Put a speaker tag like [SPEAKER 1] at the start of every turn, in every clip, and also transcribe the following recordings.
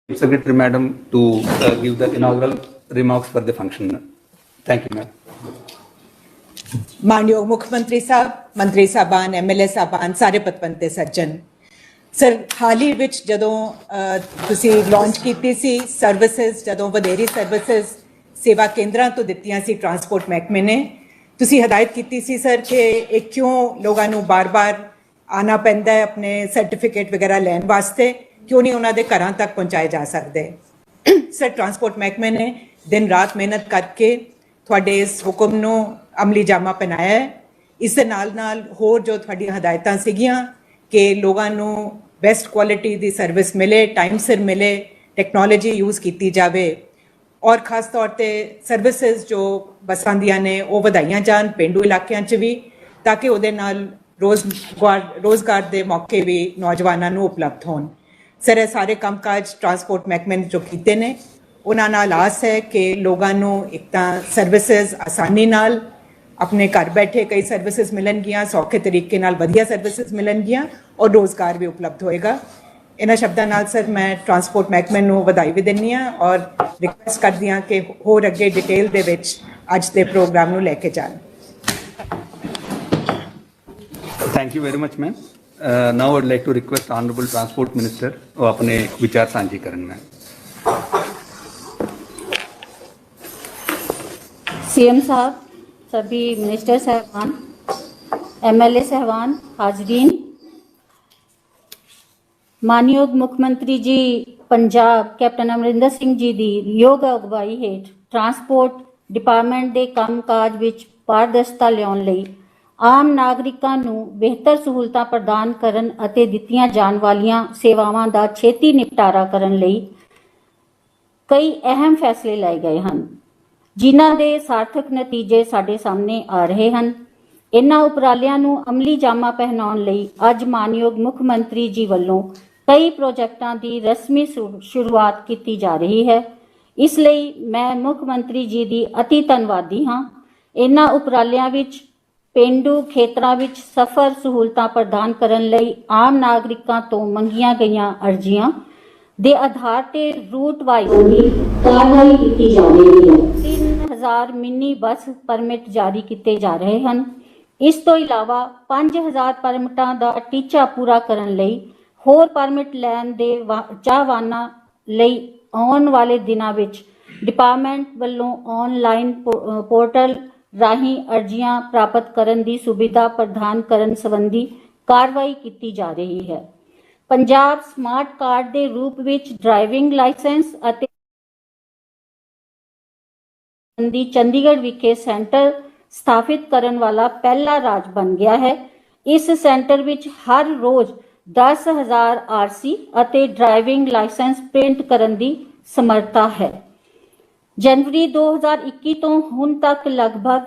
[SPEAKER 1] Secretary Madam to give the inaugural remarks for the function. Thank you, ma'am.
[SPEAKER 2] मानयोग मुख्यमंत्री साहब, मंत्री साहबान, MLA साहबान, सारे पतवंते सज्जन। Sir, हाल ही ਵਿੱਚ ਜਦੋਂ ਤੁਸੀਂ ਲਾਂਚ ਕੀਤੀ ਸੀ ਸਰਵਿਸਿਜ਼, ਜਦੋਂ ਵਧੇਰੀ ਸਰਵਿਸਿਜ਼ ਸੇਵਾ ਕੇਂਦਰਾਂ ਤੋਂ ਦਿੱਤੀਆਂ ਸੀ ਟਰਾਂਸਪੋਰਟ ਮਹਿਕਮੇ ਨੇ, ਤੁਸੀਂ ਹਦਾਇਤ ਕੀਤੀ ਸੀ ਸਰ ਕਿ ਇਹ ਕਿਉਂ ਲੋਕਾਂ ਨੂੰ ਬਾਰ-ਬਾਰ ਆਣਾ ਪੈਂਦਾ ਹੈ ਆਪਣੇ ਸਰਟੀਫਿਕੇਟ ਵਗੈਰਾ ਲੈਣ ਵਾਸਤੇ, ਕਿਉਂ ਨਹੀਂ ਉਹਨਾਂ ਦੇ ਘਰਾਂ ਤੱਕ ਪਹੁੰਚਾਏ ਜਾ ਸਕਦੇ। ਸਰ, ਟਰਾਂਸਪੋਰਟ ਮਹਿਕਮੇ ਨੇ ਦਿਨ ਰਾਤ ਮਿਹਨਤ ਕਰਕੇ ਤੁਹਾਡੇ ਇਸ ਹੁਕਮ ਨੂੰ ਅਮਲੀ ਜਾਮਾ ਪਹਿਨਾਇਆ ਹੈ। ਇਸ ਦੇ ਨਾਲ ਹੋਰ ਜੋ ਤੁਹਾਡੀਆਂ ਹਦਾਇਤਾਂ ਸੀਗੀਆਂ ਕਿ ਲੋਕਾਂ ਨੂੰ ਬੈਸਟ ਕੁਆਲਿਟੀ ਦੀ ਸਰਵਿਸ ਮਿਲੇ, ਟਾਈਮ ਸਿਰ ਮਿਲੇ, ਟੈਕਨੋਲੋਜੀ ਯੂਜ਼ ਕੀਤੀ ਜਾਵੇ ਔਰ ਖਾਸ ਤੌਰ ਤੇ ਸਰਵਿਸਿਜ਼ ਜੋ ਬੱਸਾਂ ਦੀਆਂ ਨੇ ਉਹ ਵਧਾਈਆਂ ਜਾਣ ਪੇਂਡੂ ਇਲਾਕਿਆਂ 'ਚ ਵੀ, ਤਾਂ ਕਿ ਉਹਦੇ ਨਾਲ ਰੋਜ਼ਗਾਰ ਦੇ ਮੌਕੇ ਵੀ ਨੌਜਵਾਨਾਂ ਨੂੰ ਉਪਲਬਧ ਹੋਣ। ਸਰ, ਇਹ ਸਾਰੇ ਕੰਮਕਾਜ ਟਰਾਂਸਪੋਰਟ ਮਹਿਕਮੇ ਨੇ ਜੋ ਕੀਤੇ ਨੇ ਉਹਨਾਂ ਨਾਲ ਆਸ ਹੈ ਕਿ ਲੋਕਾਂ ਨੂੰ ਇੱਕ ਤਾਂ ਸਰਵਿਸਿਜ਼ ਆਸਾਨੀ ਨਾਲ ਆਪਣੇ ਘਰ ਬੈਠੇ ਕਈ ਸਰਵਿਸਿਜ਼ ਮਿਲਣਗੀਆਂ, ਸੌਖੇ ਤਰੀਕੇ ਨਾਲ ਵਧੀਆ ਸਰਵਿਸਿਜ਼ ਮਿਲਣਗੀਆਂ ਔਰ ਰੋਜ਼ਗਾਰ ਵੀ ਉਪਲਬਧ ਹੋਏਗਾ। ਇਹਨਾਂ ਸ਼ਬਦਾਂ ਨਾਲ ਸਰ ਮੈਂ ਟਰਾਂਸਪੋਰਟ ਮਹਿਕਮੇ ਨੂੰ ਵਧਾਈ ਵੀ ਦਿੰਦੀ ਹਾਂ ਔਰ ਰਿਕੁਐਸਟ ਕਰਦੀ ਹਾਂ ਕਿ ਹੋਰ ਅੱਗੇ ਡਿਟੇਲ ਦੇ ਵਿੱਚ ਅੱਜ ਦੇ ਪ੍ਰੋਗਰਾਮ ਨੂੰ ਲੈ ਕੇ ਜਾਣ।
[SPEAKER 1] Thank you very much, ma'am. Now I would like to request Honorable Transport Minister ਉਹ ਆਪਣੇ ਵਿਚਾਰ ਸਾਂਝੇ ਕਰਨ। ਮੈਮ
[SPEAKER 3] सीएम साहब, सभी मिनिस्टर साहबान, MLA साहबान, हाजरीन, मानयोग मुख्यमंत्री जी पंजाब कैप्टन अमरिंदर सिंह जी दी योग अगवाई हेठ ट्रांसपोर्ट डिपार्टमेंट के कामकाज विच पारदर्शिता लियाउण लई आम नागरिकां नूं बेहतर सहूलतां प्रदान करन अते दित्तियां जाण वालीआं सेवावां दा छेती निपटारा करन लई कई अहम फैसले लए गए हैं, जिन्हां दे सार्थक नतीजे साडे सामने आ रहे हैं। इन्हां उपरालिਆਂ ਨੂੰ ਅਮਲੀ ਜਾਮਾ ਪਹਿਨਾਉਣ ਲਈ ਅੱਜ ਮਾਨਯੋਗ ਮੁੱਖ ਮੰਤਰੀ ਜੀ ਵੱਲੋਂ ਕਈ ਪ੍ਰੋਜੈਕਟਾਂ ਦੀ ਰਸਮੀ ਸ਼ੁਰੂਆਤ ਕੀਤੀ ਜਾ ਰਹੀ ਹੈ। ਇਸ ਲਈ ਮੈਂ ਮੁੱਖ ਮੰਤਰੀ ਜੀ ਦੀ ਅਤੀ ਧੰਨਵਾਦੀ ਹਾਂ। ਇਨ੍ਹਾਂ ਉਪਰਾਲਿਆਂ ਵਿੱਚ ਪੇਂਡੂ ਖੇਤਰਾਂ ਵਿੱਚ ਸਫ਼ਰ ਸਹੂਲਤਾਂ ਪ੍ਰਦਾਨ ਕਰਨ ਲਈ ਆਮ ਨਾਗਰਿਕਾਂ ਤੋਂ ਮੰਗੀਆਂ ਗਈਆਂ ਅਰਜ਼ੀਆਂ ਦੇ ਆਧਾਰ ਤੇ ਰੂਟ ਵਾਈਜ਼ ਵੀ ਕਾਰਵਾਈ ਕੀਤੀ ਜਾ ਰਹੀ ਹੈ। 3000 ਮਿੰਨੀ ਬੱਸ ਪਰਮਿਟ ਜਾਰੀ ਕੀਤੇ ਜਾ ਰਹੇ ਹਨ। ਇਸ ਤੋਂ ਇਲਾਵਾ 5000 ਪਰਮਿਟਾਂ ਦਾ ਟੀਚਾ ਪੂਰਾ ਕਰਨ ਲਈ ਹੋਰ ਪਰਮਿਟ ਲੈਣ ਦੇ ਚਾਹਵਾਨਾਂ ਲਈ ਆਉਣ ਵਾਲੇ ਦਿਨਾਂ ਵਿੱਚ ਡਿਪਾਰਟਮੈਂਟ ਵੱਲੋਂ ਆਨਲਾਈਨ ਪੋਰਟਲ ਰਾਹੀਂ ਅਰਜ਼ੀਆਂ ਪ੍ਰਾਪਤ ਕਰਨ ਦੀ ਸੁਵਿਧਾ ਪ੍ਰਦਾਨ ਕਰਨ ਸੰਬੰਧੀ ਕਾਰਵਾਈ ਕੀਤੀ ਜਾ ਰਹੀ ਹੈ। ਪੰਜਾਬ ਸਮਾਰਟ ਕਾਰਡ ਦੇ ਰੂਪ ਵਿੱਚ ਡਰਾਈਵਿੰਗ ਲਾਇਸੈਂਸ ਅਤੇ ਚੰਡੀਗੜ੍ਹ ਵਿਖੇ ਸੈਂਟਰ ਸਥਾਪਿਤ ਕਰਨ ਵਾਲਾ ਪਹਿਲਾ ਰਾਜ ਬਣ ਗਿਆ ਹੈ। ਇਸ ਸੈਂਟਰ ਵਿੱਚ ਹਰ ਰੋਜ਼ 10,000 RC ਅਤੇ ਡਰਾਈਵਿੰਗ ਲਾਇਸੈਂਸ ਪ੍ਰਿੰਟ ਕਰਨ ਦੀ ਸਮਰੱਥਾ ਹੈ। ਜਨਵਰੀ 2021 ਤੋਂ ਹੁਣ ਤੱਕ ਲਗਭਗ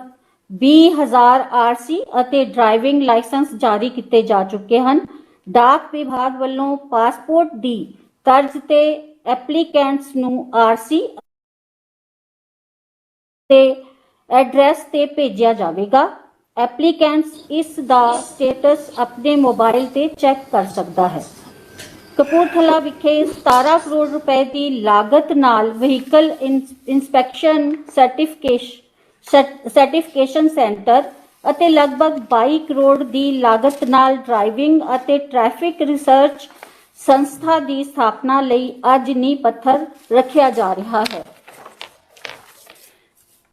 [SPEAKER 3] 20,000 RC ਅਤੇ ਡਰਾਈਵਿੰਗ ਲਾਇਸੈਂਸ ਜਾਰੀ ਕੀਤੇ ਜਾ ਚੁੱਕੇ ਹਨ। डाक विभाग वालों पासपोर्ट दी तर्ज ते एप्लीकेंट्स नूं RC ते एड्रैस ते भेजा जाएगा। एप्लीकेंट्स इस दा स्टेटस अपने मोबाइल ते चेक कर सकता है। कपूरथला विखे 17 करोड़ रुपए की लागत नाल व्हीकल इंस्पैक्शन सर्टिफिकेशन सेंटर ਅਤੇ ਲਗਭਗ 22 ਕਰੋੜ ਦੀ ਲਾਗਤ ਨਾਲ ਡਰਾਈਵਿੰਗ ਅਤੇ ਟ੍ਰੈਫਿਕ ਰਿਸਰਚ ਸੰਸਥਾ ਦੀ ਸਥਾਪਨਾ ਲਈ ਅੱਜ ਨੀਂਹ ਪੱਥਰ ਰੱਖਿਆ ਜਾ ਰਿਹਾ ਹੈ।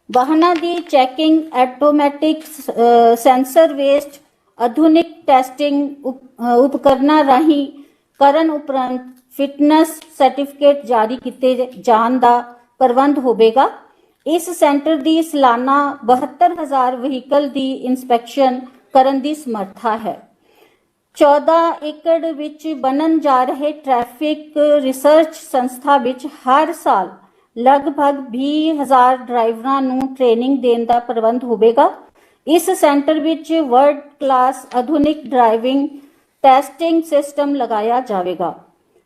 [SPEAKER 3] ਵਾਹਨਾਂ ਦੀ ਚੈਕਿੰਗ, ਆਟੋਮੈਟਿਕ ਸੈਂਸਰ ਵੇਸਟ, ਆਧੁਨਿਕ ਟੈਸਟਿੰਗ ਉਪਕਰਨਾਂ ਰਾਹੀਂ ਕਰਨ ਉਪਰੰਤ ਫਿਟਨੈਸ ਸਰਟੀਫਿਕੇਟ ਜਾਰੀ ਕੀਤੇ ਜਾਣ ਦਾ ਪ੍ਰਬੰਧ ਹੋਵੇਗਾ। ਇਸ ਸੈਂਟਰ ਦੀ ਸਾਲਾਨਾ 72,000 ਵਹੀਕਲ ਦੀ ਇੰਸਪੈਕਸ਼ਨ ਕਰਨ ਦੀ ਸਮਰੱਥਾ ਹੈ। 14 ਏਕੜ ਵਿੱਚ ਬਣਨ ਜਾ ਰਹੇ ਟ੍ਰੈਫਿਕ ਰਿਸਰਚ ਸੰਸਥਾ ਵਿੱਚ ਹਰ ਸਾਲ ਲਗਭਗ 20,000 ਡਰਾਈਵਰਾਂ ਨੂੰ ਟ੍ਰੇਨਿੰਗ ਦੇਣ ਦਾ ਪ੍ਰਬੰਧ ਹੋਵੇਗਾ। ਇਸ ਸੈਂਟਰ ਵਿੱਚ ਵਰਲਡ ਕਲਾਸ ਆਧੁਨਿਕ ਡਰਾਈਵਿੰਗ ਟੈਸਟਿੰਗ ਸਿਸਟਮ ਲਗਾਇਆ ਜਾਵੇਗਾ।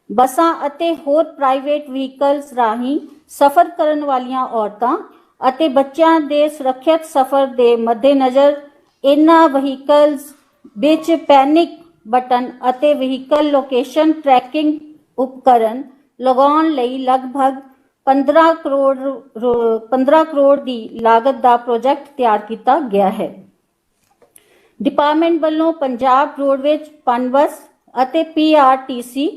[SPEAKER 3] ਬੱਸਾਂ ਅਤੇ ਹੋਰ ਪ੍ਰਾਈਵੇਟ ਵਹੀਕਲਸ ਰਾਹੀਂ ਸਫ਼ਰ ਕਰਨ ਵਾਲੀਆਂ ਔਰਤਾਂ ਅਤੇ ਬੱਚਿਆਂ ਦੇ ਸੁਰੱਖਿਅਤ ਸਫ਼ਰ ਦੇ ਮੱਦੇਨਜ਼ਰ ਇਹਨਾਂ ਵਹੀਕਲਸ ਵਿੱਚ ਪੈਨਿਕ ਬਟਨ ਅਤੇ ਵਹੀਕਲ ਲੋਕੇਸ਼ਨ ਟਰੈਕਿੰਗ ਉਪਕਰਨ ਲਗਾਉਣ ਲਈ ਲਗਭਗ 15 ਕਰੋੜ ਦੀ ਲਾਗਤ ਦਾ ਪ੍ਰੋਜੈਕਟ ਤਿਆਰ ਕੀਤਾ ਗਿਆ ਹੈ। ਡਿਪਾਰਟਮੈਂਟ ਵੱਲੋਂ ਪੰਜਾਬ ਰੋਡਵੇਜ਼ ਪਨਬਸ ਅਤੇ PRTC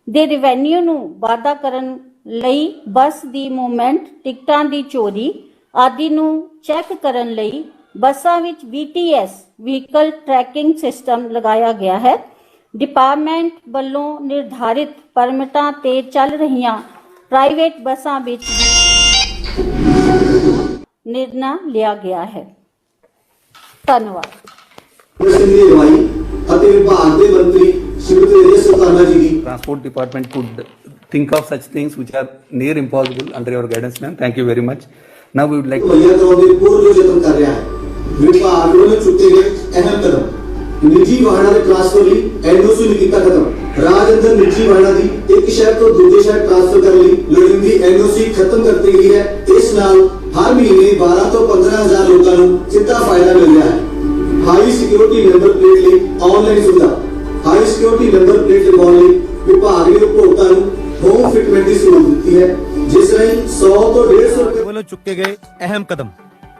[SPEAKER 3] ਦੇ ਰੈਵਨਿਊ ਨੂੰ ਵਾਧਾ ਕਰਨ ਲਈ ਬੱਸ ਦੀ ਮੂਵਮੈਂਟ, ਟਿਕਟਾਂ ਦੀ ਚੋਰੀ ਆਦਿ ਨੂੰ ਚੈੱਕ ਕਰਨ ਲਈ ਬੱਸਾਂ ਵਿੱਚ VTS ਵਹੀਕਲ ਟਰੈਕਿੰਗ ਸਿਸਟਮ ਲਗਾਇਆ ਗਿਆ ਹੈ। ਡਿਪਾਰਟਮੈਂਟ ਵੱਲੋਂ ਨਿਰਧਾਰਿਤ ਪਰਮਿਟਾਂ ਤੇ ਚੱਲ ਰਹੀਆਂ ਪ੍ਰਾਈਵੇਟ ਬੱਸਾਂ ਵਿੱਚ ਨਿਰਣਾ ਲਿਆ ਗਿਆ ਹੈ। ਧੰਨਵਾਦ।
[SPEAKER 1] Transport department could think of such things which are near impossible under your guidance, ma'am. Thank you very much. Now we would like to
[SPEAKER 4] ਵਿਭਾਗ ਵੱਲੋਂ ਚੁੱਕੇ ਗਏ ਅਹਿਮ ਕਦਮ। ਨਿੱਜੀ ਵਾਹਨਾਂ ਦੇ ਟ੍ਰਾਂਸਫਰ ਲਈ NOC ਨੂੰ ਕੀਤਾ ਖਤਮ। ਰਾਜ ਅੰਦਰ ਨਿੱਜੀ ਵਾਹਨਾਂ ਦੀ ਇੱਕ ਸ਼ਹਿਰ ਤੋਂ ਦੂਜੇ ਸ਼ਹਿਰ ਟ੍ਰਾਂਸਫਰ ਕਰਨ ਲਈ ਲੋੜੀਂਦੀ NOC ਖਤਮ ਕਰਤੀ ਗਈ ਹੈ। ਇਸ ਨਾਲ ਹਰ ਮਹੀਨੇ 12 ਤੋਂ 15,000 ਲੋਕਾਂ ਨੂੰ ਸਿੱਧਾ ਫਾਇਦਾ ਮਿਲ ਰਿਹਾ ਹੈ। ਹਾਈ ਸਿਕਿਉਰਿਟੀ ਨੰਬਰ ਪਲੇਟ ਲਈ ਆਨਲਾਈਨ ਸੁਵਿਧਾ। ਹਾਈ ਸਿਕਿਉਰਿਟੀ ਨੰਬਰ ਪਲੇਟ ਲਗਾਉਣ ਲਈ ਵਿਭਾਗ ਨੇ ਉਪਭੋਗਤਾ ਨੂੰ ਹੋਮ ਫਿਟਮੈਂਟ ਦੀ ਸਹੂਲਤ ਦਿੱਤੀ ਹੈ, ਜਿਸ ਰਾਹੀਂ 100 ਤੋਂ 150 ਰੁਪਏ
[SPEAKER 5] ਵੱਲੋਂ ਚੁੱਕੇ ਗਏ ਅਹਿਮ ਕਦਮ।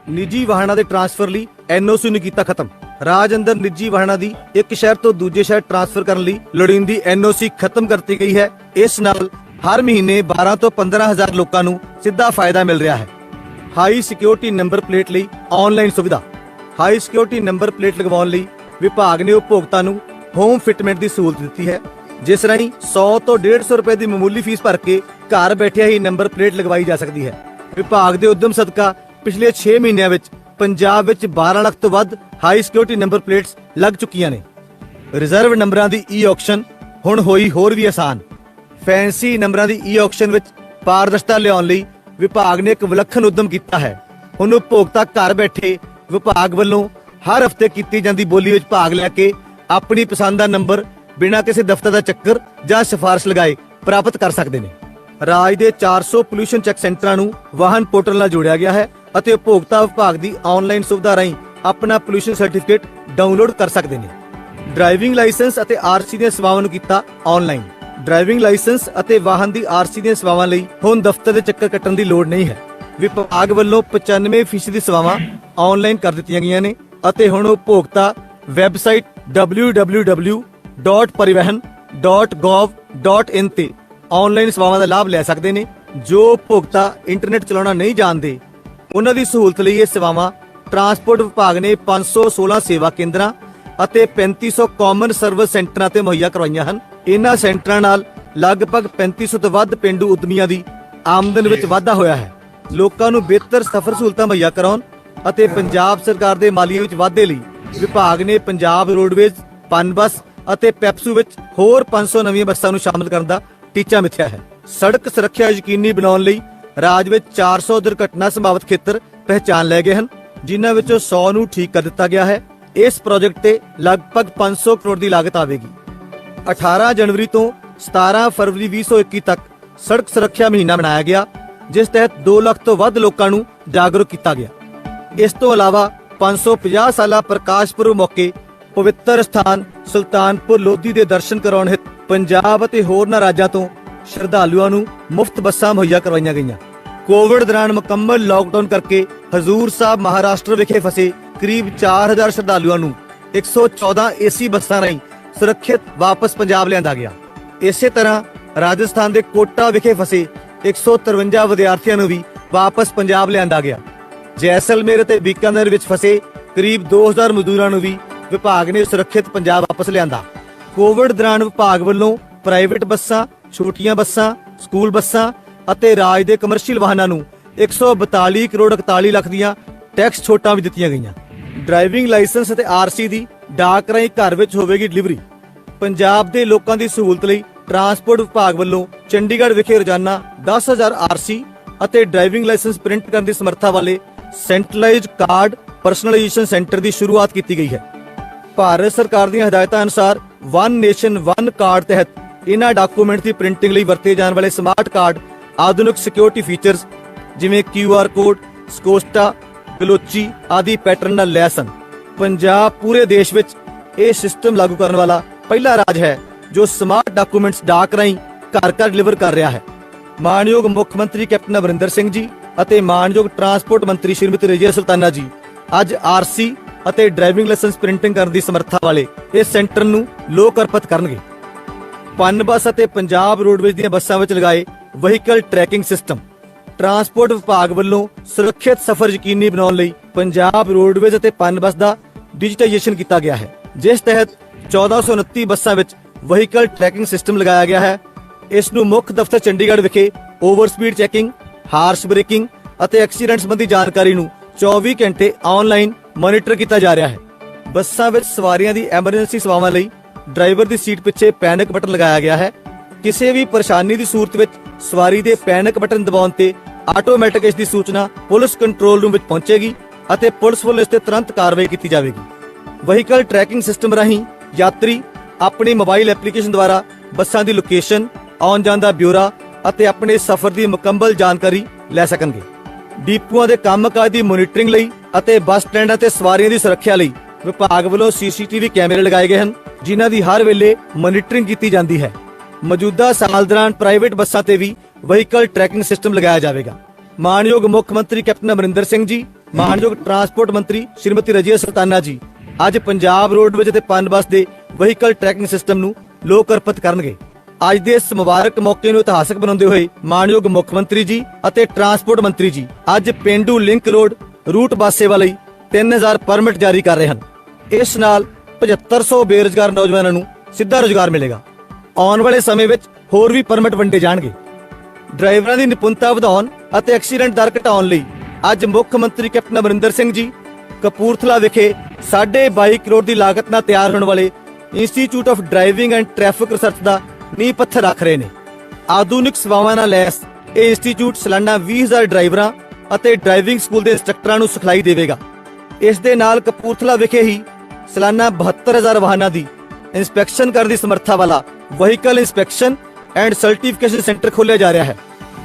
[SPEAKER 5] ਨਿੱਜੀ ਵਾਹਨਾਂ ਦੇ ਟ੍ਰਾਂਸਫਰ ਲਈ NOC ਨੂੰ ਕੀਤਾ ਖਤਮ। ਰਾਜ ਅੰਦਰ ਨਿੱਜੀ ਵਾਹਨਾਂ ਦੀ ਇੱਕ ਸ਼ਹਿਰ ਤੋਂ ਦੂਜੇ ਸ਼ਹਿਰ ਟ੍ਰਾਂਸਫਰ ਕਰਨ ਲਈ ਲੋੜੀਂਦੀ NOC ਖਤਮ ਕਰਤੀ ਗਈ ਹੈ। ਇਸ ਨਾਲ ਹਰ ਮਹੀਨੇ 12 ਤੋਂ 15,000 ਲੋਕਾਂ ਨੂੰ ਸਿੱਧਾ ਫਾਇਦਾ ਮਿਲ ਰਿਹਾ ਹੈ। ਹਾਈ ਸਿਕਿਉਰਿਟੀ ਨੰਬਰ ਪਲੇਟ ਲਈ ਆਨਲਾਈਨ ਸੁਵਿਧਾ। ਹਾਈ ਸਿਕਿਉਰਿਟੀ ਨੰਬਰ ਪਲੇਟ ਲਗਵਾਉਣ ਲਈ ਵਿਭਾਗ ਨੇ ਉਪਭੋਗਤਾ ਨੂੰ ਹੋਮ ਫਿਟਮੈਂਟ ਦੀ ਸਹੂਲਤ ਦਿੱਤੀ ਹੈ, ਜਿਸ ਰਾਹੀਂ 100 ਤੋਂ 150 ਰੁਪਏ ਦੀ ਮਾਮੂਲੀ ਫੀਸ ਭਰ ਕੇ ਘਰ ਬੈਠਿਆਂ ਹੀ ਨੰਬਰ ਪਲੇਟ ਲਗਵਾਈ ਜਾ ਸਕਦੀ ਹੈ। ਵਿਭਾਗ ਦੇ ਉਦਮ ਸਦਕਾ ਪਿਛਲੇ 6 ਮਹੀਨਿਆਂ ਵਿੱਚ ਪੰਜਾਬ ਵਿੱਚ 12 ਲੱਖ ਤੋਂ ਵੱਧ ਹਾਈ ਸਿਕਿਉਰਿਟੀ ਨੰਬਰ ਪਲੇਟਸ ਲੱਗ ਚੁੱਕੀਆਂ ਨੇ। ਰਿਜ਼ਰਵ ਨੰਬਰਾਂ ਦੀ ਆਕਸ਼ਨ ਹੁਣ ਹੋਈ ਹੋਰ ਵੀ ਆਸਾਨ। ਫੈਂਸੀ ਨੰਬਰਾਂ ਦੀ ਆਕਸ਼ਨ ਵਿੱਚ ਪਾਰਦਰਸ਼ਤਾ ਲਿਆਉਣ ਲਈ ਵਿਭਾਗ ਨੇ ਇੱਕ ਵਿਲੱਖਣ ਉਦਮ ਕੀਤਾ ਹੈ। ਹੁਣ ਉਪਭੋਗਤਾ ਘਰ ਬੈਠੇ ਵਿਭਾਗ ਵੱਲੋਂ ਹਰ ਹਫ਼ਤੇ ਕੀਤੀ ਜਾਂਦੀ ਬੋਲੀ ਵਿੱਚ ਭਾਗ ਲੈ ਕੇ ਆਪਣੀ ਪਸੰਦ ਦਾ ਨੰਬਰ ਬਿਨਾਂ ਕਿਸੇ ਦਫ਼ਤਰ ਦਾ ਚੱਕਰ ਜਾਂ ਸਿਫਾਰਿਸ਼ ਲਗਾਏ ਪ੍ਰਾਪਤ ਕਰ ਸਕਦੇ ਨੇ। ਰਾਜ ਦੇ 400 ਪੋਲੂਸ਼ਨ ਚੈੱਕ ਸੈਂਟਰਾਂ ਨੂੰ ਵਾਹਨ ਪੋਰਟਲ ਨਾਲ ਜੋੜਿਆ ਗਿਆ ਹੈ ਅਤੇ ਉਪਭੋਗਤਾ ਵਿਭਾਗ ਦੀ ਆਨਲਾਈਨ ਸੁਵਿਧਾ ਰਾਹੀਂ ਆਪਣਾ ਪੋਲੂਸ਼ਨ ਸਰਟੀਫਿਕੇਟ ਡਾਊਨਲੋਡ ਕਰ ਸਕਦੇ ਨੇ। ਡਰਾਈਵਿੰਗ ਲਾਇਸੈਂਸ ਅਤੇ RC ਦੀਆਂ ਸੇਵਾਵਾਂ ਨੂੰ ਕੀਤਾ ਆਨਲਾਈਨ। ਡਰਾਈਵਿੰਗ ਲਾਇਸੈਂਸ ਅਤੇ ਵਾਹਨ ਦੀ RC ਦੀਆਂ ਸੇਵਾਵਾਂ ਲਈ ਹੁਣ ਦਫ਼ਤਰ ਦੇ ਚੱਕਰ ਕੱਟਣ ਦੀ ਲੋੜ ਨਹੀਂ ਹੈ। ਵਿਭਾਗ ਵੱਲੋਂ 95% ਦੀ ਸੇਵਾਵਾਂ ਆਨਲਾਈਨ ਕਰ ਦਿੱਤੀਆਂ ਗਈਆਂ ਨੇ ਅਤੇ ਹੁਣ ਉਪਭੋਗਤਾ ਵੈਬਸਾਈਟ www.parivahan.gov.in ਤੇ ਆਨਲਾਈਨ ਸੇਵਾਵਾਂ ਦਾ ਲਾਭ ਲੈ ਸਕਦੇ ਨੇ। ਜੋ ਉਪਭੋਗਤਾ ਇੰਟਰਨੈਟ ਚਲਾਉਣਾ ਨਹੀਂ ਜਾਣਦੇ, ਉਹਨਾਂ ਦੀ ਸਹੂਲਤ ਲਈ ਇਹ ਸੇਵਾਵਾਂ ਟਰਾਂਸਪੋਰਟ ਵਿਭਾਗ ਨੇ 516 ਸੇਵਾ ਕੇਂਦਰਾਂ ਅਤੇ 3500 ਕਾਮਨ ਸਰਵਿਸ ਸੈਂਟਰਾਂ ਤੇ ਮੁਹੱਈਆ ਕਰਵਾਈਆਂ ਹਨ। ਇਹਨਾਂ ਸੈਂਟਰਾਂ ਨਾਲ ਲਗਭਗ 3500 ਤੋਂ ਵੱਧ ਪੇਂਡੂ ਉਦਮੀਆਂ ਦੀ ਆਮਦਨ ਵਿੱਚ ਵਾਧਾ ਹੋਇਆ ਹੈ। ਲੋਕਾਂ ਨੂੰ ਬਿਹਤਰ ਸਫ਼ਰ ਸਹੂਲਤਾਂ ਮੁਹੱਈਆ ਕਰਾਉਣ ਅਤੇ ਪੰਜਾਬ ਸਰਕਾਰ ਦੇ ਮਾਲੀਏ ਵਿੱਚ ਵਾਧੇ ਲਈ ਵਿਭਾਗ ਨੇ ਪੰਜਾਬ ਰੋਡਵੇਜ਼ ਪਨਬਸ ਅਤੇ ਪੈਪਸੂ ਵਿੱਚ ਹੋਰ 500 ਨਵੀਆਂ ਬੱਸਾਂ ਨੂੰ ਸ਼ਾਮਲ ਕਰਨ ਦਾ ਟੀਚਾ ਮਿੱਥਿਆ ਹੈ। ਸੜਕ ਸੁਰੱਖਿਆ ਯਕੀਨੀ ਬਣਾਉਣ ਲਈ ਰਾਜ ਵਿੱਚ 400 ਦੁਰਘਟਨਾ ਸੰਭਾਵਿਤ ਖੇਤਰ ਪਹਿਚਾਨ ਲਏ ਗਏ ਹਨ, ਜਿਨ੍ਹਾਂ ਵਿੱਚੋਂ 100 ਨੂੰ ਠੀਕ ਕਰ ਦਿੱਤਾ ਗਿਆ ਹੈ। ਇਸ ਪ੍ਰੋਜੈਕਟ ਤੇ ਲਗਭਗ 500 ਕਰੋੜ ਦੀ ਲਾਗਤ ਆਵੇਗੀ। 18 ਜਨਵਰੀ ਤੋਂ 17 ਫਰਵਰੀ 2021 ਤੱਕ ਸੜਕ ਸੁਰੱਖਿਆ ਮਹੀਨਾ ਮਨਾਇਆ ਗਿਆ, ਜਿਸ ਤਹਿਤ 2 ਲੱਖ ਤੋਂ ਵੱਧ ਲੋਕਾਂ ਨੂੰ ਜਾਗਰੂਕ ਕੀਤਾ ਗਿਆ। ਇਸ ਤੋਂ ਇਲਾਵਾ 550 ਸਾਲਾ ਪ੍ਰਕਾਸ਼ ਪੁਰਬ ਮੌਕੇ ਪਵਿੱਤਰ ਸਥਾਨ ਸੁਲਤਾਨਪੁਰ ਲੋਧੀ ਦੇ ਦਰਸ਼ਨ ਕਰਾਉਣ ਹਿੱਤ ਪੰਜਾਬ ਅਤੇ ਹੋਰਨਾਂ ਰਾਜਾਂ ਤੋਂ ਸ਼ਰਧਾਲੂਆਂ ਨੂੰ ਮੁਫਤ ਬੱਸਾਂ ਮੁਹੱਈਆ ਕਰਵਾਈਆਂ ਗਈਆਂ। ਕੋਵਿਡ ਦੌਰਾਨ ਮੁਕੰਮਲ ਲਾਕਡਾਊਨ ਕਰਕੇ ਹਜ਼ੂਰ ਸਾਹਿਬ ਮਹਾਰਾਸ਼ਟਰ ਵਿਖੇ ਫਸੇ ਕਰੀਬ 4000 ਸ਼ਰਧਾਲੂਆਂ ਨੂੰ 114 AC ਬੱਸਾਂ ਰਾਹੀਂ ਸੁਰੱਖਿਅਤ ਵਾਪਸ ਪੰਜਾਬ ਲਿਆਂਦਾ ਗਿਆ। ਇਸੇ ਤਰ੍ਹਾਂ ਰਾਜਸਥਾਨ ਦੇ ਕੋਟਾ ਵਿਖੇ ਫਸੇ 153 ਵਿਦਿਆਰਥੀਆਂ ਨੂੰ ਵੀ ਵਾਪਸ ਪੰਜਾਬ ਲਿਆਂਦਾ ਗਿਆ। ਜੈਸਲਮੇਰ ਅਤੇ ਬੀਕਾਨੇਰ ਵਿੱਚ ਫਸੇ ਕਰੀਬ 2000 ਮਜ਼ਦੂਰਾਂ ਨੂੰ ਵੀ ਵਿਭਾਗ ਨੇ ਸੁਰੱਖਿਅਤ ਪੰਜਾਬ ਵਾਪਸ ਲਿਆਂਦਾ। ਕੋਵਿਡ ਦੌਰਾਨ ਵਿਭਾਗ ਵੱਲੋਂ ਪ੍ਰਾਈਵੇਟ ਬੱਸਾਂ, ਛੋਟੀਆਂ ਬੱਸਾਂ, ਸਕੂਲ ਬੱਸਾਂ ਅਤੇ ਰਾਜ ਦੇ ਕਮਰਸ਼ੀਅਲ ਵਾਹਨਾਂ ਨੂੰ 142 ਕਰੋੜ 41 ਲੱਖ ਦੀਆਂ ਟੈਕਸ ਛੋਟਾਂ ਵੀ ਦਿੱਤੀਆਂ ਗਈਆਂ। ਡਰਾਈਵਿੰਗ ਲਾਇਸੈਂਸ ਅਤੇ RC ਦੀ ਡਾਕ ਰਾਹੀਂ ਘਰ ਵਿੱਚ ਹੋਵੇਗੀ ਡਿਲੀਵਰੀ। ਪੰਜਾਬ ਦੇ ਲੋਕਾਂ ਦੀ ਸਹੂਲਤ ਲਈ ਟਰਾਂਸਪੋਰਟ ਵਿਭਾਗ ਵੱਲੋਂ ਚੰਡੀਗੜ੍ਹ ਵਿਖੇ ਰੋਜ਼ਾਨਾ 10,000 RC ਅਤੇ ਡਰਾਈਵਿੰਗ ਲਾਇਸੈਂਸ ਪ੍ਰਿੰਟ ਕਰਨ ਦੀ ਸਮਰੱਥਾ ਵਾਲੇ ਸੈਂਟਰਲਾਈਜ਼ਡ ਕਾਰਡ ਪਰਸਨਲਾਈਜੇਸ਼ਨ ਸੈਂਟਰ ਦੀ ਸ਼ੁਰੂਆਤ ਕੀਤੀ ਗਈ ਹੈ। ਭਾਰਤ ਸਰਕਾਰ ਦੀਆਂ ਹਦਾਇਤਾਂ ਅਨੁਸਾਰ ਵਨ ਨੇਸ਼ਨ ਵਨ ਕਾਰਡ ਤਹਿਤ ਇਹਨਾਂ ਡਾਕੂਮੈਂਟ ਦੀ ਪ੍ਰਿੰਟਿੰਗ ਲਈ ਵਰਤੇ ਜਾਣ ਵਾਲੇ ਸਮਾਰਟ ਕਾਰਡ ਆਧੁਨਿਕ ਸਿਕਿਉਰਿਟੀ ਫੀਚਰਸ ਜਿਵੇਂ QR ਕੋਡ, ਸਕੋਸਟਾ, ਗਲੋਚੀ ਆਦਿ ਪੈਟਰਨ ਨਾਲ ਲੈਸ ਹਨ। ਪੰਜਾਬ ਪੂਰੇ ਦੇਸ਼ ਵਿੱਚ ਇਹ ਸਿਸਟਮ ਲਾਗੂ ਕਰਨ ਵਾਲਾ ਪਹਿਲਾ ਰਾਜ ਹੈ ਜੋ ਸਮਾਰਟ ਡਾਕੂਮੈਂਟਸ ਡਾਕ ਰਾਹੀਂ ਘਰ-ਘਰ ਡਿਲੀਵਰ ਕਰ ਰਿਹਾ ਹੈ। ਮਾਣਯੋਗ ਮੁੱਖ ਮੰਤਰੀ ਕੈਪਟਨ ਅਮਰਿੰਦਰ ਸਿੰਘ ਜੀ ਅਤੇ ਮਾਣਯੋਗ ਟਰਾਂਸਪੋਰਟ ਮੰਤਰੀ ਸ਼੍ਰੀਮਤੀ ਰਜੀਆ ਸੁਲਤਾਨਾ ਜੀ ਅੱਜ ਆਰਸੀ ਅਤੇ ਡਰਾਈਵਿੰਗ ਲਾਇਸੈਂਸ ਪ੍ਰਿੰਟਿੰਗ ਕਰਨ ਦੀ ਸਮਰੱਥਾ ਵਾਲੇ ਇਸ ਸੈਂਟਰ ਨੂੰ ਲੋਕ ਅਰਪਿਤ ਕਰਨਗੇ। ਪਨ ਬੱਸ ਅਤੇ ਪੰਜਾਬ ਰੋਡਵੇਜ਼ ਦੀਆਂ ਬੱਸਾਂ ਵਿੱਚ ਲਗਾਏ ਵਹੀਕਲ ਟਰੈਕਿੰਗ ਸਿਸਟਮ। ਟਰਾਂਸਪੋਰਟ ਵਿਭਾਗ ਵੱਲੋਂ ਸੁਰੱਖਿਅਤ ਸਫ਼ਰ ਯਕੀਨੀ ਬਣਾਉਣ ਲਈ ਪੰਜਾਬ ਰੋਡਵੇਜ਼ ਅਤੇ ਪਨ ਬੱਸ ਦਾ ਡਿਜੀਟਾਈਜੇਸ਼ਨ ਕੀਤਾ ਗਿਆ ਹੈ, ਜਿਸ ਤਹਿਤ 1429 ਬੱਸਾਂ ਵਿੱਚ ਵਹੀਕਲ ਟਰੈਕਿੰਗ ਸਿਸਟਮ ਲਗਾਇਆ ਗਿਆ ਹੈ। ਇਸ ਨੂੰ ਮੁੱਖ ਦਫ਼ਤਰ ਚੰਡੀਗੜ੍ਹ ਵਿਖੇ over speed checking, harsh breaking ਅਤੇ ਐਕਸੀਡੈਂਟ ਸੰਬੰਧੀ ਜਾਣਕਾਰੀ ਨੂੰ 24 ਘੰਟੇ ਆਨਲਾਈਨ ਮੋਨੀਟਰ ਕੀਤਾ ਜਾ ਰਿਹਾ ਹੈ। ਬੱਸਾਂ ਵਿੱਚ ਸਵਾਰੀਆਂ ਦੀ ਐਮਰਜੈਂਸੀ ਸੇਵਾਵਾਂ ਲਈ ਡਰਾਈਵਰ ਦੀ ਸੀਟ ਪਿੱਛੇ ਪੈਨਿਕ ਬਟਨ ਲਗਾਇਆ ਗਿਆ ਹੈ। ਕਿਸੇ ਵੀ ਪਰੇਸ਼ਾਨੀ ਦੀ ਸੂਰਤ ਵਿੱਚ ਸਵਾਰੀ ਦੇ ਪੈਨਿਕ ਬਟਨ ਦਬਾਉਣ ਤੇ ਆਟੋਮੈਟਿਕ ਇਸ ਦੀ ਸੂਚਨਾ ਪੁਲਿਸ ਕੰਟਰੋਲ ਰੂਮ ਵਿੱਚ ਪਹੁੰਚੇਗੀ ਅਤੇ ਪੁਲਿਸ ਵੱਲੋਂ ਇਸ ਤੇ ਤੁਰੰਤ ਕਾਰਵਾਈ ਕੀਤੀ ਜਾਵੇਗੀ। ਵਹੀਕਲ ਟਰੈਕਿੰਗ ਸਿਸਟਮ ਰਾਹੀਂ ਯਾਤਰੀ ਆਪਣੀ ਮੋਬਾਈਲ ਐਪਲੀਕੇਸ਼ਨ ਦੁਆਰਾ ਬੱਸਾਂ ਦੀ ਲੋਕੇਸ਼ਨ, ਆਉਣ ਜਾਣ ਦਾ ਬਿਊਰਾ ਅਤੇ ਆਪਣੇ ਸਫ਼ਰ ਦੀ ਮੁਕੰਮਲ ਜਾਣਕਾਰੀ ਲੈ ਸਕਣਗੇ। ਡਿਪੂਆਂ ਦੇ ਕੰਮਕਾਜ ਦੀ ਮੋਨੀਟਰਿੰਗ ਲਈ ਅਤੇ ਬੱਸ ਸਟੈਂਡਾਂ ਤੇ ਸਵਾਰੀਆਂ ਦੀ ਸੁਰੱਖਿਆ ਲਈ ਵਿਭਾਗ ਵੱਲੋਂ ਸੀਸੀਟੀਵੀ ਕੈਮਰੇ ਲਗਾਏ ਗਏ ਹਨ, ਜਿਨ੍ਹਾਂ ਦੀ ਹਰ ਵੇਲੇ ਮੋਨੀਟਰਿੰਗ ਕੀਤੀ ਜਾਂਦੀ ਹੈ। ਮੌਜੂਦਾ ਸਾਲ ਦੌਰਾਨ ਪ੍ਰਾਈਵੇਟ ਬੱਸਾਂ ਤੇ ਵੀ ਵਹੀਕਲ ਟਰੈਕਿੰਗ ਸਿਸਟਮ ਲਗਾਇਆ ਜਾਵੇਗਾ। ਮਾਣਯੋਗ ਮੁੱਖ ਮੰਤਰੀ ਕੈਪਟਨ ਅਮਰਿੰਦਰ ਸਿੰਘ ਜੀ, ਮਾਣਯੋਗ ਟਰਾਂਸਪੋਰਟ ਮੰਤਰੀ ਸ਼੍ਰੀਮਤੀ ਰਜੀਆ ਸੁਲਤਾਨਾ ਜੀ ਅੱਜ ਪੰਜਾਬ ਰੋਡਵੇਜ਼ ਅਤੇ ਪਨ ਬੱਸ ਦੇ ਵਹੀਕਲ ਟਰੈਕਿੰਗ ਸਿਸਟਮ ਨੂੰ ਲੋਕ ਅਰਪਿਤ ਕਰਨਗੇ। ਅੱਜ ਦੇ ਇਸ ਮੁਬਾਰਕ ਮੌਕੇ ਨੂੰ ਇਤਿਹਾਸਕ ਬਣਾਉਂਦੇ ਹੋਏ ਮਾਣਯੋਗ ਮੁੱਖ ਮੰਤਰੀ ਜੀ ਅਤੇ ਟਰਾਂਸਪੋਰਟ ਮੰਤਰੀ ਜੀ ਅੱਜ ਪੇਂਡੂ ਲਿੰਕ ਰੋਡ ਰੂਟ ਬੱਸ ਸੇਵਾ ਲਈ 3000 ਪਰਮਿਟ ਜਾਰੀ ਕਰ ਰਹੇ ਹਨ। ਇਸ ਨਾਲ 7500 ਬੇਰੁਜ਼ਗਾਰ ਨੌਜਵਾਨਾਂ ਨੂੰ ਸਿੱਧਾ ਰੁਜ਼ਗਾਰ ਮਿਲੇਗਾ। ਆਉਣ ਵਾਲੇ ਸਮੇਂ ਵਿੱਚ ਹੋਰ ਵੀ ਪਰਮਿਟ ਵੰਡੇ ਜਾਣਗੇ। ਡਰਾਈਵਰਾਂ ਦੀ ਨਿਪੁੰਨਤਾ ਵਧਾਉਣ ਅਤੇ ਐਕਸੀਡੈਂਟ ਦਰ ਘਟਾਉਣ ਲਈ ਅੱਜ ਮੁੱਖ ਮੰਤਰੀ ਕੈਪਟਨ ਅਮਰਿੰਦਰ ਸਿੰਘ ਜੀ ਕਪੂਰਥਲਾ ਵਿਖੇ 22.5 ਕਰੋੜ ਦੀ ਲਾਗਤ ਨਾਲ ਤਿਆਰ ਹੋਣ ਵਾਲੇ institute of driving and traffic research ਦਾ ਨੀਂਹ ਪੱਥਰ ਰੱਖ ਰਹੇ ਨੇ। ਆਧੁਨਿਕ ਸੇਵਾਵਾਂ ਨਾਲ ਲੈਸ ਇਹ ਇੰਸਟੀਚਿਊਟ ਸਾਲਾਨਾ 20000 ਡਰਾਈਵਰਾਂ ਅਤੇ ਡਰਾਈਵਿੰਗ ਸਕੂਲ ਦੇ ਇੰਸਟ੍ਰਕਟਰਾਂ ਨੂੰ ਸਿਖਲਾਈ ਦੇਵੇਗਾ। ਇਸ ਦੇ ਨਾਲ ਕਪੂਰਥਲਾ ਵਿਖੇ ਹੀ ਸਾਲਾਨਾ 72000 ਵਾਹਨਾਂ ਦੀ ਇੰਸਪੈਕਸ਼ਨ ਕਰਨ ਦੀ ਸਮਰੱਥਾ ਵਾਲਾ vehicle inspection and certification centre ਖੋਲ੍ਹਿਆ ਜਾ ਰਿਹਾ ਹੈ,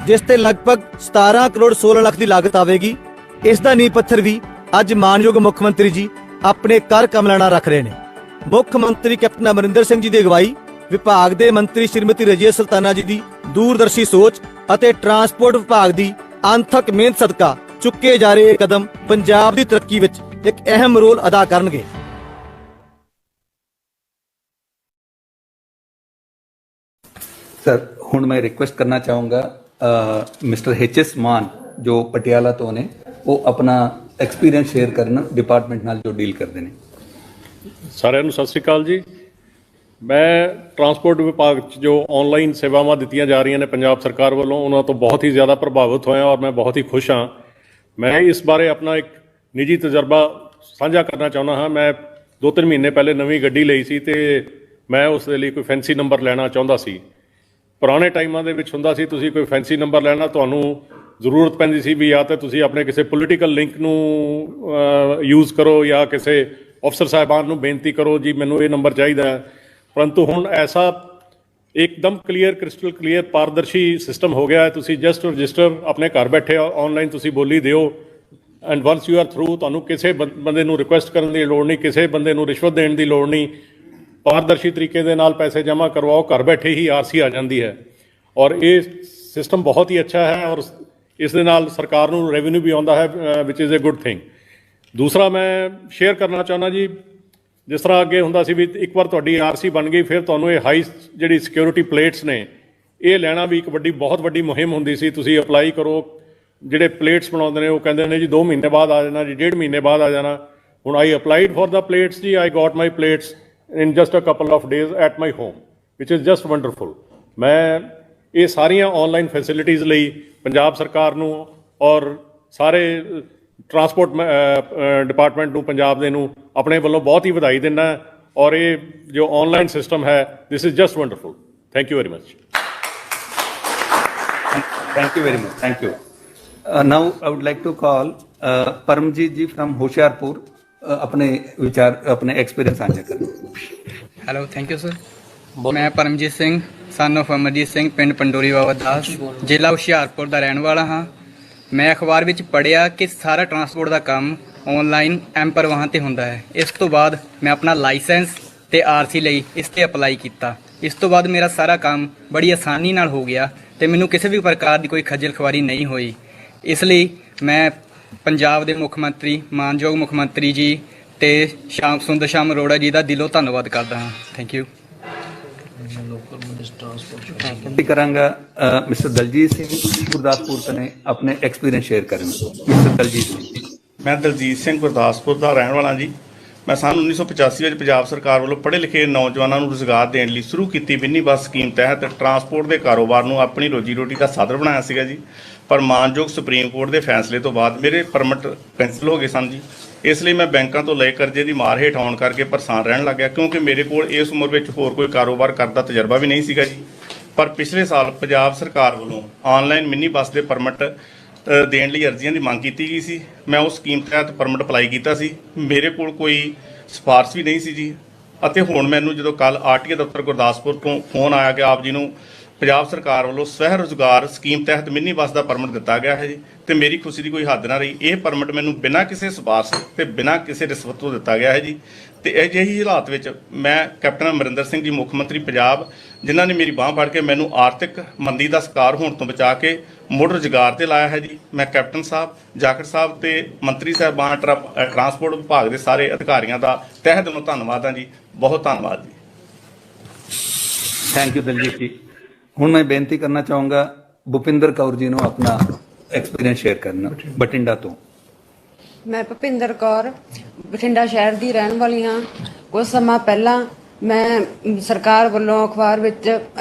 [SPEAKER 5] ਜਿਸ ਤੇ ਲਗਭਗ 17 ਕਰੋੜ 16 ਲੱਖ ਦੀ ਲਾਗਤ ਆਵੇਗੀ। ਇਸ ਦਾ ਨੀਂਹ ਪੱਥਰ ਵੀ ਅੱਜ ਮਾਣਯੋਗ ਮੁੱਖ ਮੰਤਰੀ ਜੀ ਆਪਣੇ ਕਰ ਕਮਲਾਂ ਨਾਲ ਰੱਖ ਰਹੇ ਨੇ। ਮੁੱਖ ਮੰਤਰੀ ਕੈਪਟਨ ਅਮਰਿੰਦਰ ਸਿੰਘ ਜੀ ਦੀ ਅਗਵਾਈ, ਵਿਭਾਗ ਦੇ ਮੰਤਰੀ ਸ਼੍ਰੀਮਤੀ ਰਜੀਆ ਸੁਲਤਾਨਾ ਜੀ ਦੀ ਦੂਰਦਰਸ਼ੀ ਸੋਚ ਅਤੇ ਟਰਾਂਸਪੋਰਟ ਵਿਭਾਗ ਦੀ ਅਣਥੱਕ ਮਿਹਨਤ ਸਦਕਾ ਚੁੱਕੇ ਜਾ ਰਹੇ ਕਦਮ ਪੰਜਾਬ ਦੀ ਤਰੱਕੀ ਵਿੱਚ ਇੱਕ ਅਹਿਮ ਰੋਲ ਅਦਾ ਕਰਨਗੇ।
[SPEAKER 1] सर हुण मैं रिक्वेस्ट करना चाहूँगा मिस्टर HS मान जो पटियाला तो ने वो अपना एक्सपीरियंस शेयर करना डिपार्टमेंट नाल जो डील करते हैं।
[SPEAKER 6] ਸਾਰਿਆਂ ਨੂੰ ਸਤਿ ਸ਼੍ਰੀ ਅਕਾਲ ਜੀ। ਮੈਂ ਟਰਾਂਸਪੋਰਟ ਵਿਭਾਗ 'ਚ ਜੋ ਆਨਲਾਈਨ ਸੇਵਾਵਾਂ ਦਿੱਤੀਆਂ ਜਾ ਰਹੀਆਂ ਨੇ ਪੰਜਾਬ ਸਰਕਾਰ ਵੱਲੋਂ, ਉਹਨਾਂ ਤੋਂ ਬਹੁਤ ਹੀ ਜ਼ਿਆਦਾ ਪ੍ਰਭਾਵਿਤ ਹੋਇਆ ਔਰ ਮੈਂ ਬਹੁਤ ਹੀ ਖੁਸ਼ ਹਾਂ। ਮੈਂ ਇਸ ਬਾਰੇ ਆਪਣਾ ਇੱਕ ਨਿੱਜੀ ਤਜਰਬਾ ਸਾਂਝਾ ਕਰਨਾ ਚਾਹੁੰਦਾ ਹਾਂ। ਮੈਂ 2-3 ਮਹੀਨੇ ਪਹਿਲੇ ਨਵੀਂ ਗੱਡੀ ਲਈ ਸੀ ਅਤੇ ਮੈਂ ਉਸ ਦੇ ਲਈ ਕੋਈ ਫੈਂਸੀ ਨੰਬਰ ਲੈਣਾ ਚਾਹੁੰਦਾ ਸੀ। ਪੁਰਾਣੇ ਟਾਈਮਾਂ ਦੇ ਵਿੱਚ ਹੁੰਦਾ ਸੀ, ਤੁਸੀਂ ਕੋਈ ਫੈਂਸੀ ਨੰਬਰ ਲੈਣਾ ਤੁਹਾਨੂੰ ਜ਼ਰੂਰਤ ਪੈਂਦੀ ਸੀ ਵੀ ਜਾਂ ਤਾਂ ਤੁਸੀਂ ਆਪਣੇ ਕਿਸੇ ਪੋਲੀਟੀਕਲ ਲਿੰਕ ਨੂੰ ਯੂਜ਼ ਕਰੋ ਜਾਂ ਕਿਸੇ ਅਫਸਰ ਸਾਹਿਬਾਨ ਨੂੰ ਬੇਨਤੀ ਕਰੋ ਜੀ ਮੈਨੂੰ ਇਹ ਨੰਬਰ ਚਾਹੀਦਾ ਹੈ। ਪਰੰਤੂ ਹੁਣ ਐਸਾ ਇੱਕਦਮ ਕਲੀਅਰ, ਕ੍ਰਿਸਟਲ ਕਲੀਅਰ, ਪਾਰਦਰਸ਼ੀ ਸਿਸਟਮ ਹੋ ਗਿਆ ਹੈ। ਤੁਸੀਂ ਜਸਟ ਰਜਿਸਟਰ ਆਪਣੇ ਘਰ ਬੈਠੇ ਆਨਲਾਈਨ ਤੁਸੀਂ ਬੋਲੀ ਦਿਓ and ones you are through, ਤੁਹਾਨੂੰ ਕਿਸੇ ਬੰਦੇ ਨੂੰ ਰਿਕੁਐਸਟ ਕਰਨ ਦੀ ਲੋੜ ਨਹੀਂ, ਕਿਸੇ ਬੰਦੇ ਨੂੰ ਰਿਸ਼ਵਤ ਦੇਣ ਦੀ ਲੋੜ ਨਹੀਂ। ਪਾਰਦਰਸ਼ੀ ਤਰੀਕੇ ਦੇ ਨਾਲ ਪੈਸੇ ਜਮ੍ਹਾਂ ਕਰਵਾਓ, ਘਰ ਬੈਠੇ ਹੀ ਆਰਸੀ ਆ ਜਾਂਦੀ ਹੈ ਔਰ ਇਹ ਸਿਸਟਮ ਬਹੁਤ ਹੀ ਅੱਛਾ ਹੈ ਔਰ ਇਸ ਦੇ ਨਾਲ ਸਰਕਾਰ ਨੂੰ ਰੈਵਨਿਊ ਵੀ ਆਉਂਦਾ ਹੈ ਵਿਚ ਇਜ਼ ਅ ਗੁੱਡ ਥਿੰਗ। ਦੂਸਰਾ ਮੈਂ ਸ਼ੇਅਰ ਕਰਨਾ ਚਾਹੁੰਦਾ ਜੀ, ਜਿਸ ਤਰ੍ਹਾਂ ਅੱਗੇ ਹੁੰਦਾ ਸੀ ਵੀ ਇੱਕ ਵਾਰ ਤੁਹਾਡੀ ਆਰਸੀ ਬਣ ਗਈ ਫਿਰ ਤੁਹਾਨੂੰ ਇਹ ਹਾਈ ਜਿਹੜੀ ਸਿਕਿਉਰਿਟੀ ਪਲੇਟਸ ਨੇ ਇਹ ਲੈਣਾ ਵੀ ਇੱਕ ਬਹੁਤ ਵੱਡੀ ਮੁਹਿੰਮ ਹੁੰਦੀ ਸੀ। ਤੁਸੀਂ ਅਪਲਾਈ ਕਰੋ, ਜਿਹੜੇ ਪਲੇਟਸ ਬਣਾਉਂਦੇ ਨੇ ਉਹ ਕਹਿੰਦੇ ਨੇ ਜੀ 2 ਮਹੀਨੇ ਬਾਅਦ ਆ ਜਾਣਾ ਜੀ, 1.5 ਮਹੀਨੇ ਬਾਅਦ ਆ ਜਾਣਾ। ਹੁਣ I applied for the plates ਜੀ, I got my plates in just a couple of days at my home, which is just wonderful। ਮੈਂ ਇਹ ਸਾਰੀਆਂ ਆਨਲਾਈਨ ਫੈਸਿਲਿਟੀਜ਼ ਲਈ ਪੰਜਾਬ ਸਰਕਾਰ ਨੂੰ ਔਰ ਸਾਰੇ ਟਰਾਂਸਪੋਰਟ ਡਿਪਾਰਟਮੈਂਟ ਨੂੰ, ਪੰਜਾਬ ਦੇ ਨੂੰ ਆਪਣੇ ਵੱਲੋਂ ਬਹੁਤ ਹੀ ਵਧਾਈ ਦਿੰਦਾ ਔਰ ਇਹ ਜੋ ਆਨਲਾਈਨ ਸਿਸਟਮ ਹੈ this is just wonderful। Thank you very much।
[SPEAKER 1] Thank you very much. Thank you. Now I would like to call Paramjit ji from Hoshiarpur अपने विचार, अपने एक्सपीरियंस साझा करें।
[SPEAKER 7] Hello, thank you sir. ਮੈਂ ਪਰਮਜੀਤ ਸਿੰਘ ਸਨ ਆਫ ਅਮਰਜੀਤ ਸਿੰਘ, ਪਿੰਡ ਪੰਡੋਰੀ ਬਾਬਾ ਦਾਸ, ਜ਼ਿਲ੍ਹਾ ਹੁਸ਼ਿਆਰਪੁਰ ਦਾ ਰਹਿਣ ਵਾਲਾ ਹਾਂ। ਮੈਂ ਅਖਬਾਰ ਵਿੱਚ ਪੜ੍ਹਿਆ ਕਿ ਸਾਰਾ ਟਰਾਂਸਪੋਰਟ ਦਾ ਕੰਮ ਆਨਲਾਈਨ ਐਮ-ਪਰਿਵਾਹਨ 'ਤੇ ਹੁੰਦਾ ਹੈ। ਇਸ ਤੋਂ ਬਾਅਦ ਮੈਂ ਆਪਣਾ ਲਾਇਸੈਂਸ ਤੇ ਆਰਸੀ ਲਈ ਇਸ 'ਤੇ ਅਪਲਾਈ ਕੀਤਾ। ਇਸ ਤੋਂ ਬਾਅਦ ਮੇਰਾ ਸਾਰਾ ਕੰਮ ਬੜੀ ਆਸਾਨੀ ਨਾਲ ਹੋ ਗਿਆ ਤੇ ਮੈਨੂੰ ਕਿਸੇ ਵੀ ਪ੍ਰਕਾਰ ਦੀ ਕੋਈ ਖੱਜਲ ਖੁਆਰੀ ਨਹੀਂ ਹੋਈ। ਇਸ ਲਈ ਮੈਂ ਪੰਜਾਬ ਦੇ ਮੁੱਖ ਮੰਤਰੀ, ਮਾਨਯੋਗ ਮੁੱਖ ਮੰਤਰੀ ਜੀ ਤੇ ਸੁੰਦਰ ਸ਼ਾਮ ਅਰੋੜਾ ਜੀ ਦਾ ਦਿਲੋਂ ਧੰਨਵਾਦ ਕਰਦਾ ਹਾਂ। Thank you.
[SPEAKER 1] ਬੇਨਤੀ ਕਰਾਂਗਾ ਮਿਸਟਰ ਦਲਜੀਤ ਸਿੰਘ ਗੁਰਦਾਸਪੁਰ ਤੋਂ ਨੇ ਆਪਣੇ ਐਕਸਪੀਰੀਅੰਸ ਸ਼ੇਅਰ ਕਰਨ। ਮਿਸਟਰ ਦਲਜੀਤ ਸਿੰਘ।
[SPEAKER 8] ਮੈਂ ਦਲਜੀਤ ਸਿੰਘ ਗੁਰਦਾਸਪੁਰ ਦਾ ਰਹਿਣ ਵਾਲਾ ਜੀ। ਮੈਂ ਸੰਨ 1985 ਵਿੱਚ ਪੰਜਾਬ ਸਰਕਾਰ ਵੱਲੋਂ ਪੜ੍ਹੇ ਲਿਖੇ ਨੌਜਵਾਨਾਂ ਨੂੰ ਰੁਜ਼ਗਾਰ ਦੇਣ ਲਈ ਸ਼ੁਰੂ ਕੀਤੀ ਮਿੰਨੀ ਬੱਸ ਸਕੀਮ ਤਹਿਤ ਟਰਾਂਸਪੋਰਟ ਦੇ ਕਾਰੋਬਾਰ ਨੂੰ ਆਪਣੀ ਰੋਜੀ ਰੋਟੀ ਦਾ ਸਾਧਨ ਬਣਾਇਆ ਸੀਗਾ ਜੀ। ਪਰ ਮਾਨਯੋਗ ਸੁਪਰੀਮ ਕੋਰਟ ਦੇ ਫੈਸਲੇ ਤੋਂ ਬਾਅਦ ਮੇਰੇ ਪਰਮਿਟ ਕੈਂਸਲ ਹੋ ਗਏ ਸਨ ਜੀ। ਇਸ ਲਈ ਮੈਂ ਬੈਂਕਾਂ ਤੋਂ ਲਏ ਕਰਜ਼ੇ ਦੀ ਮਾਰ ਹੇਠ ਆਉਣ ਕਰਕੇ ਪਰੇਸ਼ਾਨ ਰਹਿਣ ਲੱਗ ਗਿਆ, ਕਿਉਂਕਿ ਮੇਰੇ ਕੋਲ ਇਸ ਉਮਰ ਵਿੱਚ ਹੋਰ ਕੋਈ ਕਾਰੋਬਾਰ ਕਰਨ ਦਾ ਤਜਰਬਾ ਵੀ ਨਹੀਂ ਸੀਗਾ ਜੀ। ਪਰ ਪਿਛਲੇ ਸਾਲ ਪੰਜਾਬ ਸਰਕਾਰ ਵੱਲੋਂ ਆਨਲਾਈਨ ਮਿੰਨੀ ਬੱਸ ਦੇ ਪਰਮਿਟ ਦੇਣ ਲਈ ਅਰਜ਼ੀਆਂ ਦੀ ਮੰਗ ਕੀਤੀ ਗਈ ਸੀ। ਮੈਂ ਉਸ ਸਕੀਮ ਤਹਿਤ ਪਰਮਿਟ ਅਪਲਾਈ ਕੀਤਾ ਸੀ। ਮੇਰੇ ਕੋਲ ਕੋਈ ਸਿਫਾਰਸ਼ ਵੀ ਨਹੀਂ ਸੀ ਜੀ। ਅਤੇ ਹੁਣ ਮੈਨੂੰ ਜਦੋਂ ਕੱਲ ਆਰਟੀਏ ਦਫ਼ਤਰ ਗੁਰਦਾਸਪੁਰ ਤੋਂ ਫੋਨ ਆਇਆ ਕਿ ਆਪ ਜੀ ਨੂੰ ਪੰਜਾਬ ਸਰਕਾਰ ਵੱਲੋਂ ਸਵੈ ਰੁਜ਼ਗਾਰ ਸਕੀਮ ਤਹਿਤ ਮਿੰਨੀ ਬੱਸ ਦਾ ਪਰਮਿਟ ਦਿੱਤਾ ਗਿਆ ਹੈ ਜੀ, ਤੇ ਮੇਰੀ ਖੁਸ਼ੀ ਦੀ ਕੋਈ ਹੱਦ ਨਾ ਰਹੀ। ਇਹ ਪਰਮਿਟ ਮੈਨੂੰ ਬਿਨਾਂ ਕਿਸੇ ਸਿਫਾਰਸ਼ ਤੇ ਬਿਨਾਂ ਕਿਸੇ ਰਿਸ਼ਵਤ ਤੋਂ ਦਿੱਤਾ ਗਿਆ ਹੈ ਜੀ। ਤੇ ਅਜਿਹੀ ਹਾਲਾਤ ਵਿੱਚ ਮੈਂ ਕੈਪਟਨ ਅਮਰਿੰਦਰ ਸਿੰਘ ਜੀ ਮੁੱਖ ਮੰਤਰੀ ਪੰਜਾਬ, ਜਿਨ੍ਹਾਂ ਨੇ ਮੇਰੀ ਬਾਂਹ ਫੜ ਕੇ ਮੈਨੂੰ ਆਰਥਿਕ ਮੰਦੀ ਦਾ ਸ਼ਿਕਾਰ ਹੋਣ ਤੋਂ ਬਚਾ ਕੇ ਮੁੜ ਰੁਜ਼ਗਾਰ ਤੇ ਲਾਇਆ ਹੈ ਜੀ। ਮੈਂ ਕੈਪਟਨ ਸਾਹਿਬ, ਜਾਖੜ ਸਾਹਿਬ ਤੇ ਮੰਤਰੀ ਸਾਹਿਬਾਨ ਟਰਾਂਸਪੋਰਟ ਵਿਭਾਗ ਦੇ ਸਾਰੇ ਅਧਿਕਾਰੀਆਂ ਦਾ ਤਹਿ ਦਿਲੋਂ ਧੰਨਵਾਦ ਹਾਂ ਜੀ। ਬਹੁਤ ਧੰਨਵਾਦ ਜੀ।
[SPEAKER 1] ਥੈਂਕ ਯੂ ਦਲਜੀਤ ਜੀ। ਹੁਣ ਮੈਂ ਬੇਨਤੀ ਕਰਨਾ ਚਾਹੂੰਗਾ ਭੁਪਿੰਦਰ ਕੌਰ ਜੀ ਨੂੰ ਆਪਣਾ ਐਕਸਪੀਰੀਅੰਸ ਸ਼ੇਅਰ ਕਰਨਾ ਬਠਿੰਡਾ ਤੋਂ।
[SPEAKER 9] ਮੈਂ ਭੁਪਿੰਦਰ ਕੌਰ ਬਠਿੰਡਾ ਸ਼ਹਿਰ ਦੀ ਰਹਿਣ ਵਾਲੀ ਹਾਂ। ਕੁਝ ਸਮਾਂ ਪਹਿਲਾਂ ਮੈਂ ਸਰਕਾਰ ਵੱਲੋਂ ਅਖਬਾਰ ਵਿੱਚ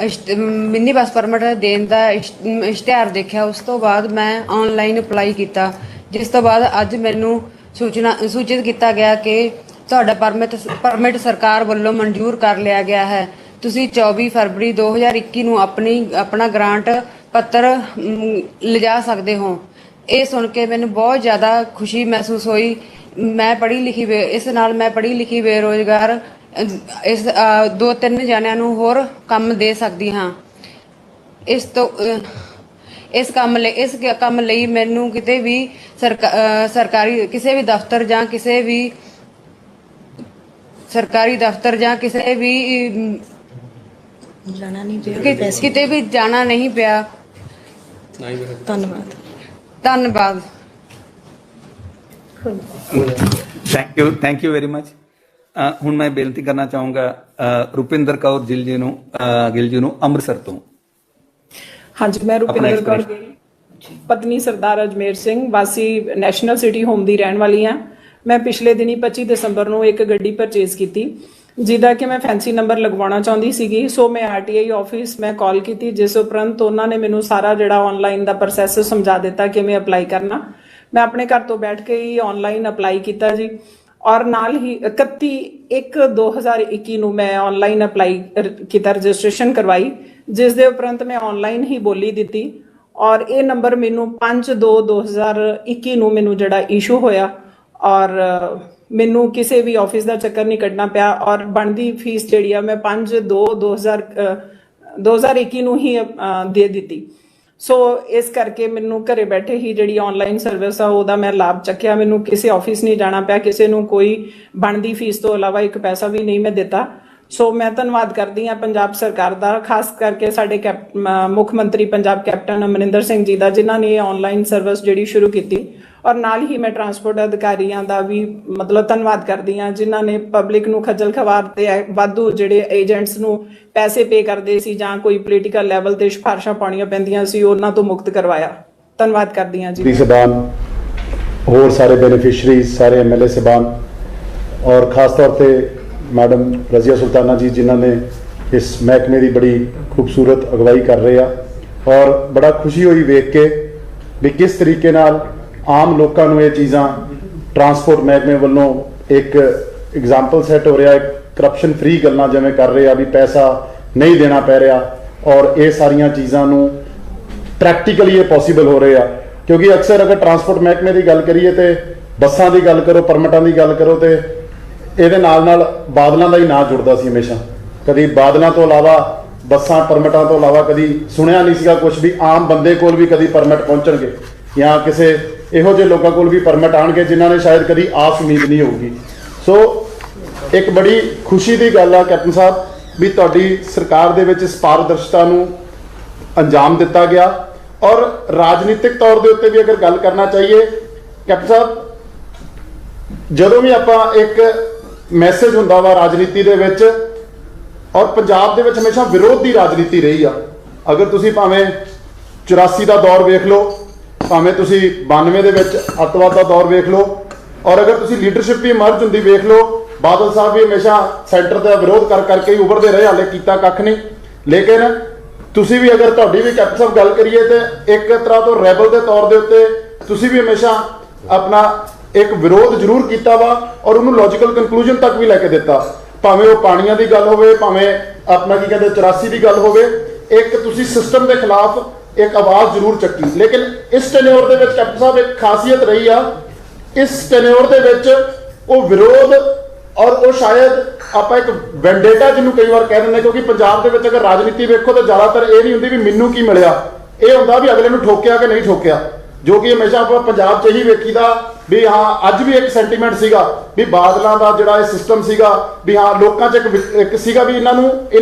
[SPEAKER 9] ਮਿੰਨੀ ਬੱਸ ਪਰਮਿਟ ਦੇਣ ਦਾ ਇਸ਼ਤਿਹਾਰ ਦੇਖਿਆ। ਉਸ ਤੋਂ ਬਾਅਦ ਮੈਂ ਆਨਲਾਈਨ ਅਪਲਾਈ ਕੀਤਾ, ਜਿਸ ਤੋਂ ਬਾਅਦ ਅੱਜ ਮੈਨੂੰ ਸੂਚਿਤ ਕੀਤਾ ਗਿਆ ਕਿ ਤੁਹਾਡਾ ਪਰਮਿਟ ਸਰਕਾਰ ਵੱਲੋਂ ਮਨਜ਼ੂਰ ਕਰ ਲਿਆ ਗਿਆ ਹੈ। ਤੁਸੀਂ 24 ਫਰਵਰੀ 2021 ਨੂੰ ਆਪਣਾ ਗ੍ਰਾਂਟ ਪੱਤਰ ਲਿਜਾ ਸਕਦੇ ਹੋ। ਇਹ ਸੁਣ ਕੇ ਮੈਨੂੰ ਬਹੁਤ ਜ਼ਿਆਦਾ ਖੁਸ਼ੀ ਮਹਿਸੂਸ ਹੋਈ। ਮੈਂ ਇਸ ਨਾਲ ਮੈਂ ਪੜ੍ਹੀ ਲਿਖੀ ਬੇਰੁਜ਼ਗਾਰ ਇਸ 2-3 ਜਣਿਆਂ ਨੂੰ ਹੋਰ ਕੰਮ ਦੇ ਸਕਦੀ ਹਾਂ। ਇਸ ਕੰਮ ਲਈ ਮੈਨੂੰ ਕਿਤੇ ਵੀ ਸਰਕਾਰੀ ਕਿਸੇ ਵੀ ਦਫ਼ਤਰ ਜਾਂ ਕਿਸੇ ਵੀ ਕਿਤੇ ਵੀ ਜਾਣਾ ਨਹੀਂ ਪਿਆ। ਧੰਨਵਾਦ।
[SPEAKER 1] Thank you very much. ਹੁਣ ਮੈਂ ਬੇਨਤੀ ਕਰਨਾ ਚਾਹੂੰਗਾ ਰੁਪਿੰਦਰ ਕੌਰ ਗਿੱਲ ਜੀ ਨੂੰ ਅੰਮ੍ਰਿਤਸਰ ਤੋਂ।
[SPEAKER 10] ਹਾਂਜੀ, ਮੈਂ ਰੁਪਿੰਦਰ ਕੌਰ ਗਿੱਲ, ਪਤਨੀ ਸਰਦਾਰ ਅਜਮੇਰ ਸਿੰਘ, ਵਾਸੀ ਨੈਸ਼ਨਲ ਸਿਟੀ ਹੋਮ ਦੀ ਰਹਿਣ ਵਾਲੀ ਹਾਂ। ਮੈਂ ਪਿਛਲੇ ਦਿਨੀ 25 ਦਸੰਬਰ ਨੂੰ ਇੱਕ ਗੱਡੀ ਪਰਚੇਜ਼ ਕੀਤੀ, ਜਿਹਦਾ ਕਿ ਮੈਂ ਫੈਂਸੀ ਨੰਬਰ ਲਗਵਾਉਣਾ ਚਾਹੁੰਦੀ ਸੀਗੀ। ਸੋ ਮੈਂ ਆਰਟੀਆਈ ਆਫਿਸ ਮੈਂ ਕਾਲ ਕੀਤੀ, ਜਿਸ ਉਪਰੰਤ ਉਹਨਾਂ ਨੇ ਮੈਨੂੰ ਸਾਰਾ ਜਿਹੜਾ ਆਨਲਾਈਨ ਦਾ ਪ੍ਰੋਸੈਸ ਸਮਝਾ ਦਿੱਤਾ ਕਿਵੇਂ ਅਪਲਾਈ ਕਰਨਾ। ਮੈਂ ਆਪਣੇ ਘਰ ਤੋਂ ਬੈਠ ਕੇ ਹੀ ਆਨਲਾਈਨ ਅਪਲਾਈ ਕੀਤਾ ਜੀ। ਔਰ ਨਾਲ ਹੀ 31/1/2021 ਨੂੰ ਮੈਂ ਆਨਲਾਈਨ ਅਪਲਾਈ ਕੀਤਾ, ਰਜਿਸਟ੍ਰੇਸ਼ਨ ਕਰਵਾਈ, ਜਿਸ ਦੇ ਉਪਰੰਤ ਮੈਂ ਆਨਲਾਈਨ ਹੀ ਬੋਲੀ ਦਿੱਤੀ। ਔਰ ਇਹ ਨੰਬਰ ਮੈਨੂੰ 5/2/2021 ਨੂੰ ਮੈਨੂੰ ਜਿਹੜਾ ਇਸ਼ੂ ਹੋਇਆ, ਔਰ ਮੈਨੂੰ ਕਿਸੇ ਵੀ ਆਫਿਸ ਦਾ ਚੱਕਰ ਨਹੀਂ ਕੱਢਣਾ ਪਿਆ। ਔਰ ਬਣਦੀ ਫੀਸ ਜਿਹੜੀ ਆ ਮੈਂ 5/2/2021 ਨੂੰ ਹੀ ਦੇ ਦਿੱਤੀ। ਸੋ ਇਸ ਕਰਕੇ ਮੈਨੂੰ ਘਰੇ ਬੈਠੇ ਹੀ ਜਿਹੜੀ ਆਨਲਾਈਨ ਸਰਵਿਸ ਆ ਉਹਦਾ ਮੈਂ ਲਾਭ ਚੱਕਿਆ। ਮੈਨੂੰ ਕਿਸੇ ਆਫਿਸ ਨਹੀਂ ਜਾਣਾ ਪਿਆ, ਕਿਸੇ ਨੂੰ ਕੋਈ ਬਣਦੀ ਫੀਸ ਤੋਂ ਇਲਾਵਾ 1 ਪੈਸਾ ਵੀ ਨਹੀਂ ਮੈਂ ਦਿੱਤਾ। ਸੋ ਮੈਂ ਧੰਨਵਾਦ ਕਰਦੀ ਹਾਂ ਪੰਜਾਬ ਸਰਕਾਰ ਦਾ, ਖਾਸ ਕਰਕੇ ਸਾਡੇ ਮੁੱਖ ਮੰਤਰੀ ਪੰਜਾਬ ਕੈਪਟਨ ਅਮਰਿੰਦਰ ਸਿੰਘ ਜੀ ਦਾ, ਜਿਨ੍ਹਾਂ ਨੇ ਆਨਲਾਈਨ ਸਰਵਿਸ ਜਿਹੜੀ ਸ਼ੁਰੂ ਕੀਤੀ। ਔਰ ਨਾਲ ਹੀ ਮੈਂ ਟਰਾਂਸਪੋਰਟ ਅਧਿਕਾਰੀਆਂ ਦਾ ਵੀ ਧੰਨਵਾਦ ਕਰਦੀ ਹਾਂ, ਜਿਨ੍ਹਾਂ ਨੇ ਪਬਲਿਕ ਨੂੰ ਖੱਜਲ ਖਵਾਰ ਤੇ ਵਾਧੂ ਜਿਹੜੇ ਏਜੰਟਸ ਨੂੰ ਪੈਸੇ ਪੇ ਕਰਦੇ ਸੀ ਜਾਂ ਕੋਈ ਪੋਲੀਟੀਕਲ ਲੈਵਲ ਤੇ ਸਿਫਾਰਸ਼ਾਂ ਪਾਉਣੀਆਂ ਪੈਂਦੀਆਂ ਸੀ, ਉਹਨਾਂ ਤੋਂ ਮੁਕਤ ਕਰਵਾਇਆ। ਧੰਨਵਾਦ ਕਰਦੀ ਹਾਂ ਜੀ।
[SPEAKER 11] ਸਬਾਨ, ਹੋਰ ਸਾਰੇ ਬੈਨੀਫਿਸ਼ਰੀ, ਸਾਰੇ ਐਮਐਲਏ ਸਬਾਨ, ਔਰ ਖਾਸ ਤੌਰ ਤੇ ਮੈਡਮ ਰਜ਼ੀਆ ਸੁਲਤਾਨਾ ਜੀ, ਜਿਨ੍ਹਾਂ ਨੇ ਇਸ ਮਹਿਕਮੇ ਦੀ ਬੜੀ ਖੂਬਸੂਰਤ ਅਗਵਾਈ ਕਰ ਰਹੇ ਆ। ਔਰ ਬੜਾ ਖੁਸ਼ੀ ਹੋਈ ਵੇਖ ਕੇ ਵੀ ਕਿਸ ਤਰੀਕੇ ਨਾਲ ਆਮ ਲੋਕਾਂ ਨੂੰ ਇਹ ਚੀਜ਼ਾਂ ਟਰਾਂਸਪੋਰਟ ਮਹਿਕਮੇ ਵੱਲੋਂ ਇੱਕ ਐਗਜ਼ਾਮਪਲ ਸੈੱਟ ਹੋ ਰਿਹਾ, ਕਰਪਸ਼ਨ ਫ੍ਰੀ ਗੱਲਾਂ ਜਿਵੇਂ ਕਰ ਰਹੇ ਆ ਵੀ ਪੈਸਾ ਨਹੀਂ ਦੇਣਾ ਪੈ ਰਿਹਾ। ਔਰ ਇਹ ਸਾਰੀਆਂ ਚੀਜ਼ਾਂ ਨੂੰ ਪ੍ਰੈਕਟੀਕਲੀ ਇਹ ਪੋਸੀਬਲ ਹੋ ਰਹੇ ਆ, ਕਿਉਂਕਿ ਅਕਸਰ ਅਗਰ ਟਰਾਂਸਪੋਰਟ ਮਹਿਕਮੇ ਦੀ ਗੱਲ ਕਰੀਏ ਤੇ ਬੱਸਾਂ ਦੀ ਗੱਲ ਕਰੋ, ਪਰਮਿਟਾਂ ਦੀ ਗੱਲ ਕਰੋ, ਤੇ ਇਹਦੇ ਨਾਲ ਬਾਦਲਾਂ ਦਾ ਹੀ ਨਾਂ ਜੁੜਦਾ ਸੀ ਹਮੇਸ਼ਾ। ਕਦੀ ਬਾਦਲਾਂ ਤੋਂ ਇਲਾਵਾ, ਬੱਸਾਂ ਪਰਮਿਟਾਂ ਤੋਂ ਇਲਾਵਾ ਕਦੀ ਸੁਣਿਆ ਨਹੀਂ ਸੀਗਾ ਕੁਝ ਵੀ ਆਮ ਬੰਦੇ ਕੋਲ ਵੀ ਕਦੀ ਪਰਮਿਟ ਪਹੁੰਚਣਗੇ ਜਾਂ ਕਿਸੇ ਇਹੋ ਜਿਹੇ ਲੋਕਾਂ ਕੋਲ ਵੀ ਪਰਮਿਟ ਆਉਣਗੇ ਜਿਨ੍ਹਾਂ ਨੇ ਸ਼ਾਇਦ ਕਦੀ ਆਸ ਉਮੀਦ ਨਹੀਂ ਹੋਊਗੀ। ਸੋ ਇੱਕ ਬੜੀ ਖੁਸ਼ੀ ਦੀ ਗੱਲ ਆ ਕੈਪਟਨ ਸਾਹਿਬ ਵੀ ਤੁਹਾਡੀ ਸਰਕਾਰ ਦੇ ਵਿੱਚ ਇਸ ਪਾਰਦਰਸ਼ਤਾ ਨੂੰ ਅੰਜਾਮ ਦਿੱਤਾ ਗਿਆ। ਔਰ ਰਾਜਨੀਤਿਕ ਤੌਰ ਦੇ ਉੱਤੇ ਵੀ ਅਗਰ ਗੱਲ ਕਰਨਾ ਚਾਹੀਏ ਕੈਪਟਨ ਸਾਹਿਬ, ਜਦੋਂ ਵੀ ਆਪਾਂ ਇੱਕ ਮੈਸੇਜ ਹੁੰਦਾ ਵਾ ਰਾਜਨੀਤੀ ਦੇ ਵਿੱਚ, ਔਰ ਪੰਜਾਬ ਦੇ ਵਿੱਚ ਹਮੇਸ਼ਾ ਵਿਰੋਧ ਦੀ ਰਾਜਨੀਤੀ ਰਹੀ ਆ। ਅਗਰ ਤੁਸੀਂ ਭਾਵੇਂ 84 ਦਾ ਦੌਰ ਵੇਖ ਲਓ, ਭਾਵੇਂ ਤੁਸੀਂ 92 ਦੇ ਵਿੱਚ ਅੱਤਵਾਦ ਦਾ ਦੌਰ ਵੇਖ ਲਓ, ਔਰ ਅਗਰ ਤੁਸੀਂ ਲੀਡਰਸ਼ਿਪ ਵੀ ਇਮਰਜ ਹੁੰਦੀ ਵੇਖ ਲਓ, ਬਾਦਲ ਸਾਹਿਬ ਵੀ ਹਮੇਸ਼ਾ ਸੈਂਟਰ ਦਾ ਵਿਰੋਧ ਕਰ ਕਰਕੇ ਹੀ ਉੱਭਰਦੇ ਰਹੇ, ਹਾਲੇ ਕੀਤਾ ਕੱਖ ਨਹੀਂ। ਲੇਕਿਨ ਤੁਸੀਂ ਵੀ ਅਗਰ ਤੁਹਾਡੀ ਵੀ ਕੈਪਟਨ ਸਾਹਿਬ ਗੱਲ ਕਰੀਏ ਤੇ ਇੱਕ ਤਰ੍ਹਾਂ ਤੋਂ ਰੈਬਲ ਦੇ ਤੌਰ ਦੇ ਉੱਤੇ ਤੁਸੀਂ ਵੀ ਹਮੇਸ਼ਾ ਆਪਣਾ ਇੱਕ ਵਿਰੋਧ ਜ਼ਰੂਰ ਕੀਤਾ ਵਾ, ਔਰ ਉਹਨੂੰ ਲੌਜੀਕਲ ਕਨਕਲੂਜਨ ਤੱਕ ਵੀ ਲੈ ਕੇ ਦਿੱਤਾ। ਭਾਵੇਂ ਉਹ ਪਾਣੀਆਂ ਦੀ ਗੱਲ ਹੋਵੇ, ਭਾਵੇਂ ਆਪਣਾ ਕੀ ਕਹਿੰਦੇ 84 ਦੀ ਗੱਲ ਹੋਵੇ, ਇੱਕ ਤੁਸੀਂ ਸਿਸਟਮ ਦੇ ਖਿਲਾਫ ਇੱਕ ਆਵਾਜ਼ ਜ਼ਰੂਰ ਚੱਕੀ। ਲੇਕਿਨ ਇਸ ਟੈਨਿਓਰ ਦੇ ਵਿੱਚ ਕੈਪਟਨ ਸਾਹਿਬ ਇੱਕ ਖਾਸੀਅਤ ਰਹੀ ਆ, ਇਸ ਟੈਨਿਓਰ ਦੇ ਵਿੱਚ ਉਹ ਵਿਰੋਧ ਔਰ ਉਹ ਸ਼ਾਇਦ ਆਪਾਂ ਇੱਕ ਵੈਂਡੇਟਾ ਜਿਹਨੂੰ ਕਈ ਵਾਰ ਕਹਿ ਦਿੰਦੇ, ਕਿਉਂਕਿ ਪੰਜਾਬ ਦੇ ਵਿੱਚ ਅਗਰ ਰਾਜਨੀਤੀ ਵੇਖੋ ਤਾਂ ਜ਼ਿਆਦਾਤਰ ਇਹ ਨਹੀਂ ਹੁੰਦੀ ਵੀ ਮੈਨੂੰ ਕੀ ਮਿਲਿਆ, ਇਹ ਹੁੰਦਾ ਵੀ ਅਗਲੇ ਨੂੰ ਠੋਕਿਆ ਕਿ ਨਹੀਂ ਠੋਕਿਆ, ਜੋ ਕਿ ਹਮੇਸ਼ਾ ਆਪਾਂ ਪੰਜਾਬ 'ਚ ਹੀ ਵੇਖੀਦਾ ਵੀ ਹਾਂ ਅੱਜ ਵੀ ਇੱਕ ਸੈਂਟੀਮੈਂਟ ਸੀਗਾ ਵੀ ਬਾਦਲਾਂ ਦਾ ਜਿਹੜਾ ਇਹ ਸਿਸਟਮ ਸੀਗਾ ਵੀ ਹਾਂ ਲੋਕਾਂ 'ਚ ਇੱਕ ਸੀਗਾ ਵੀ ਇਹਨਾਂ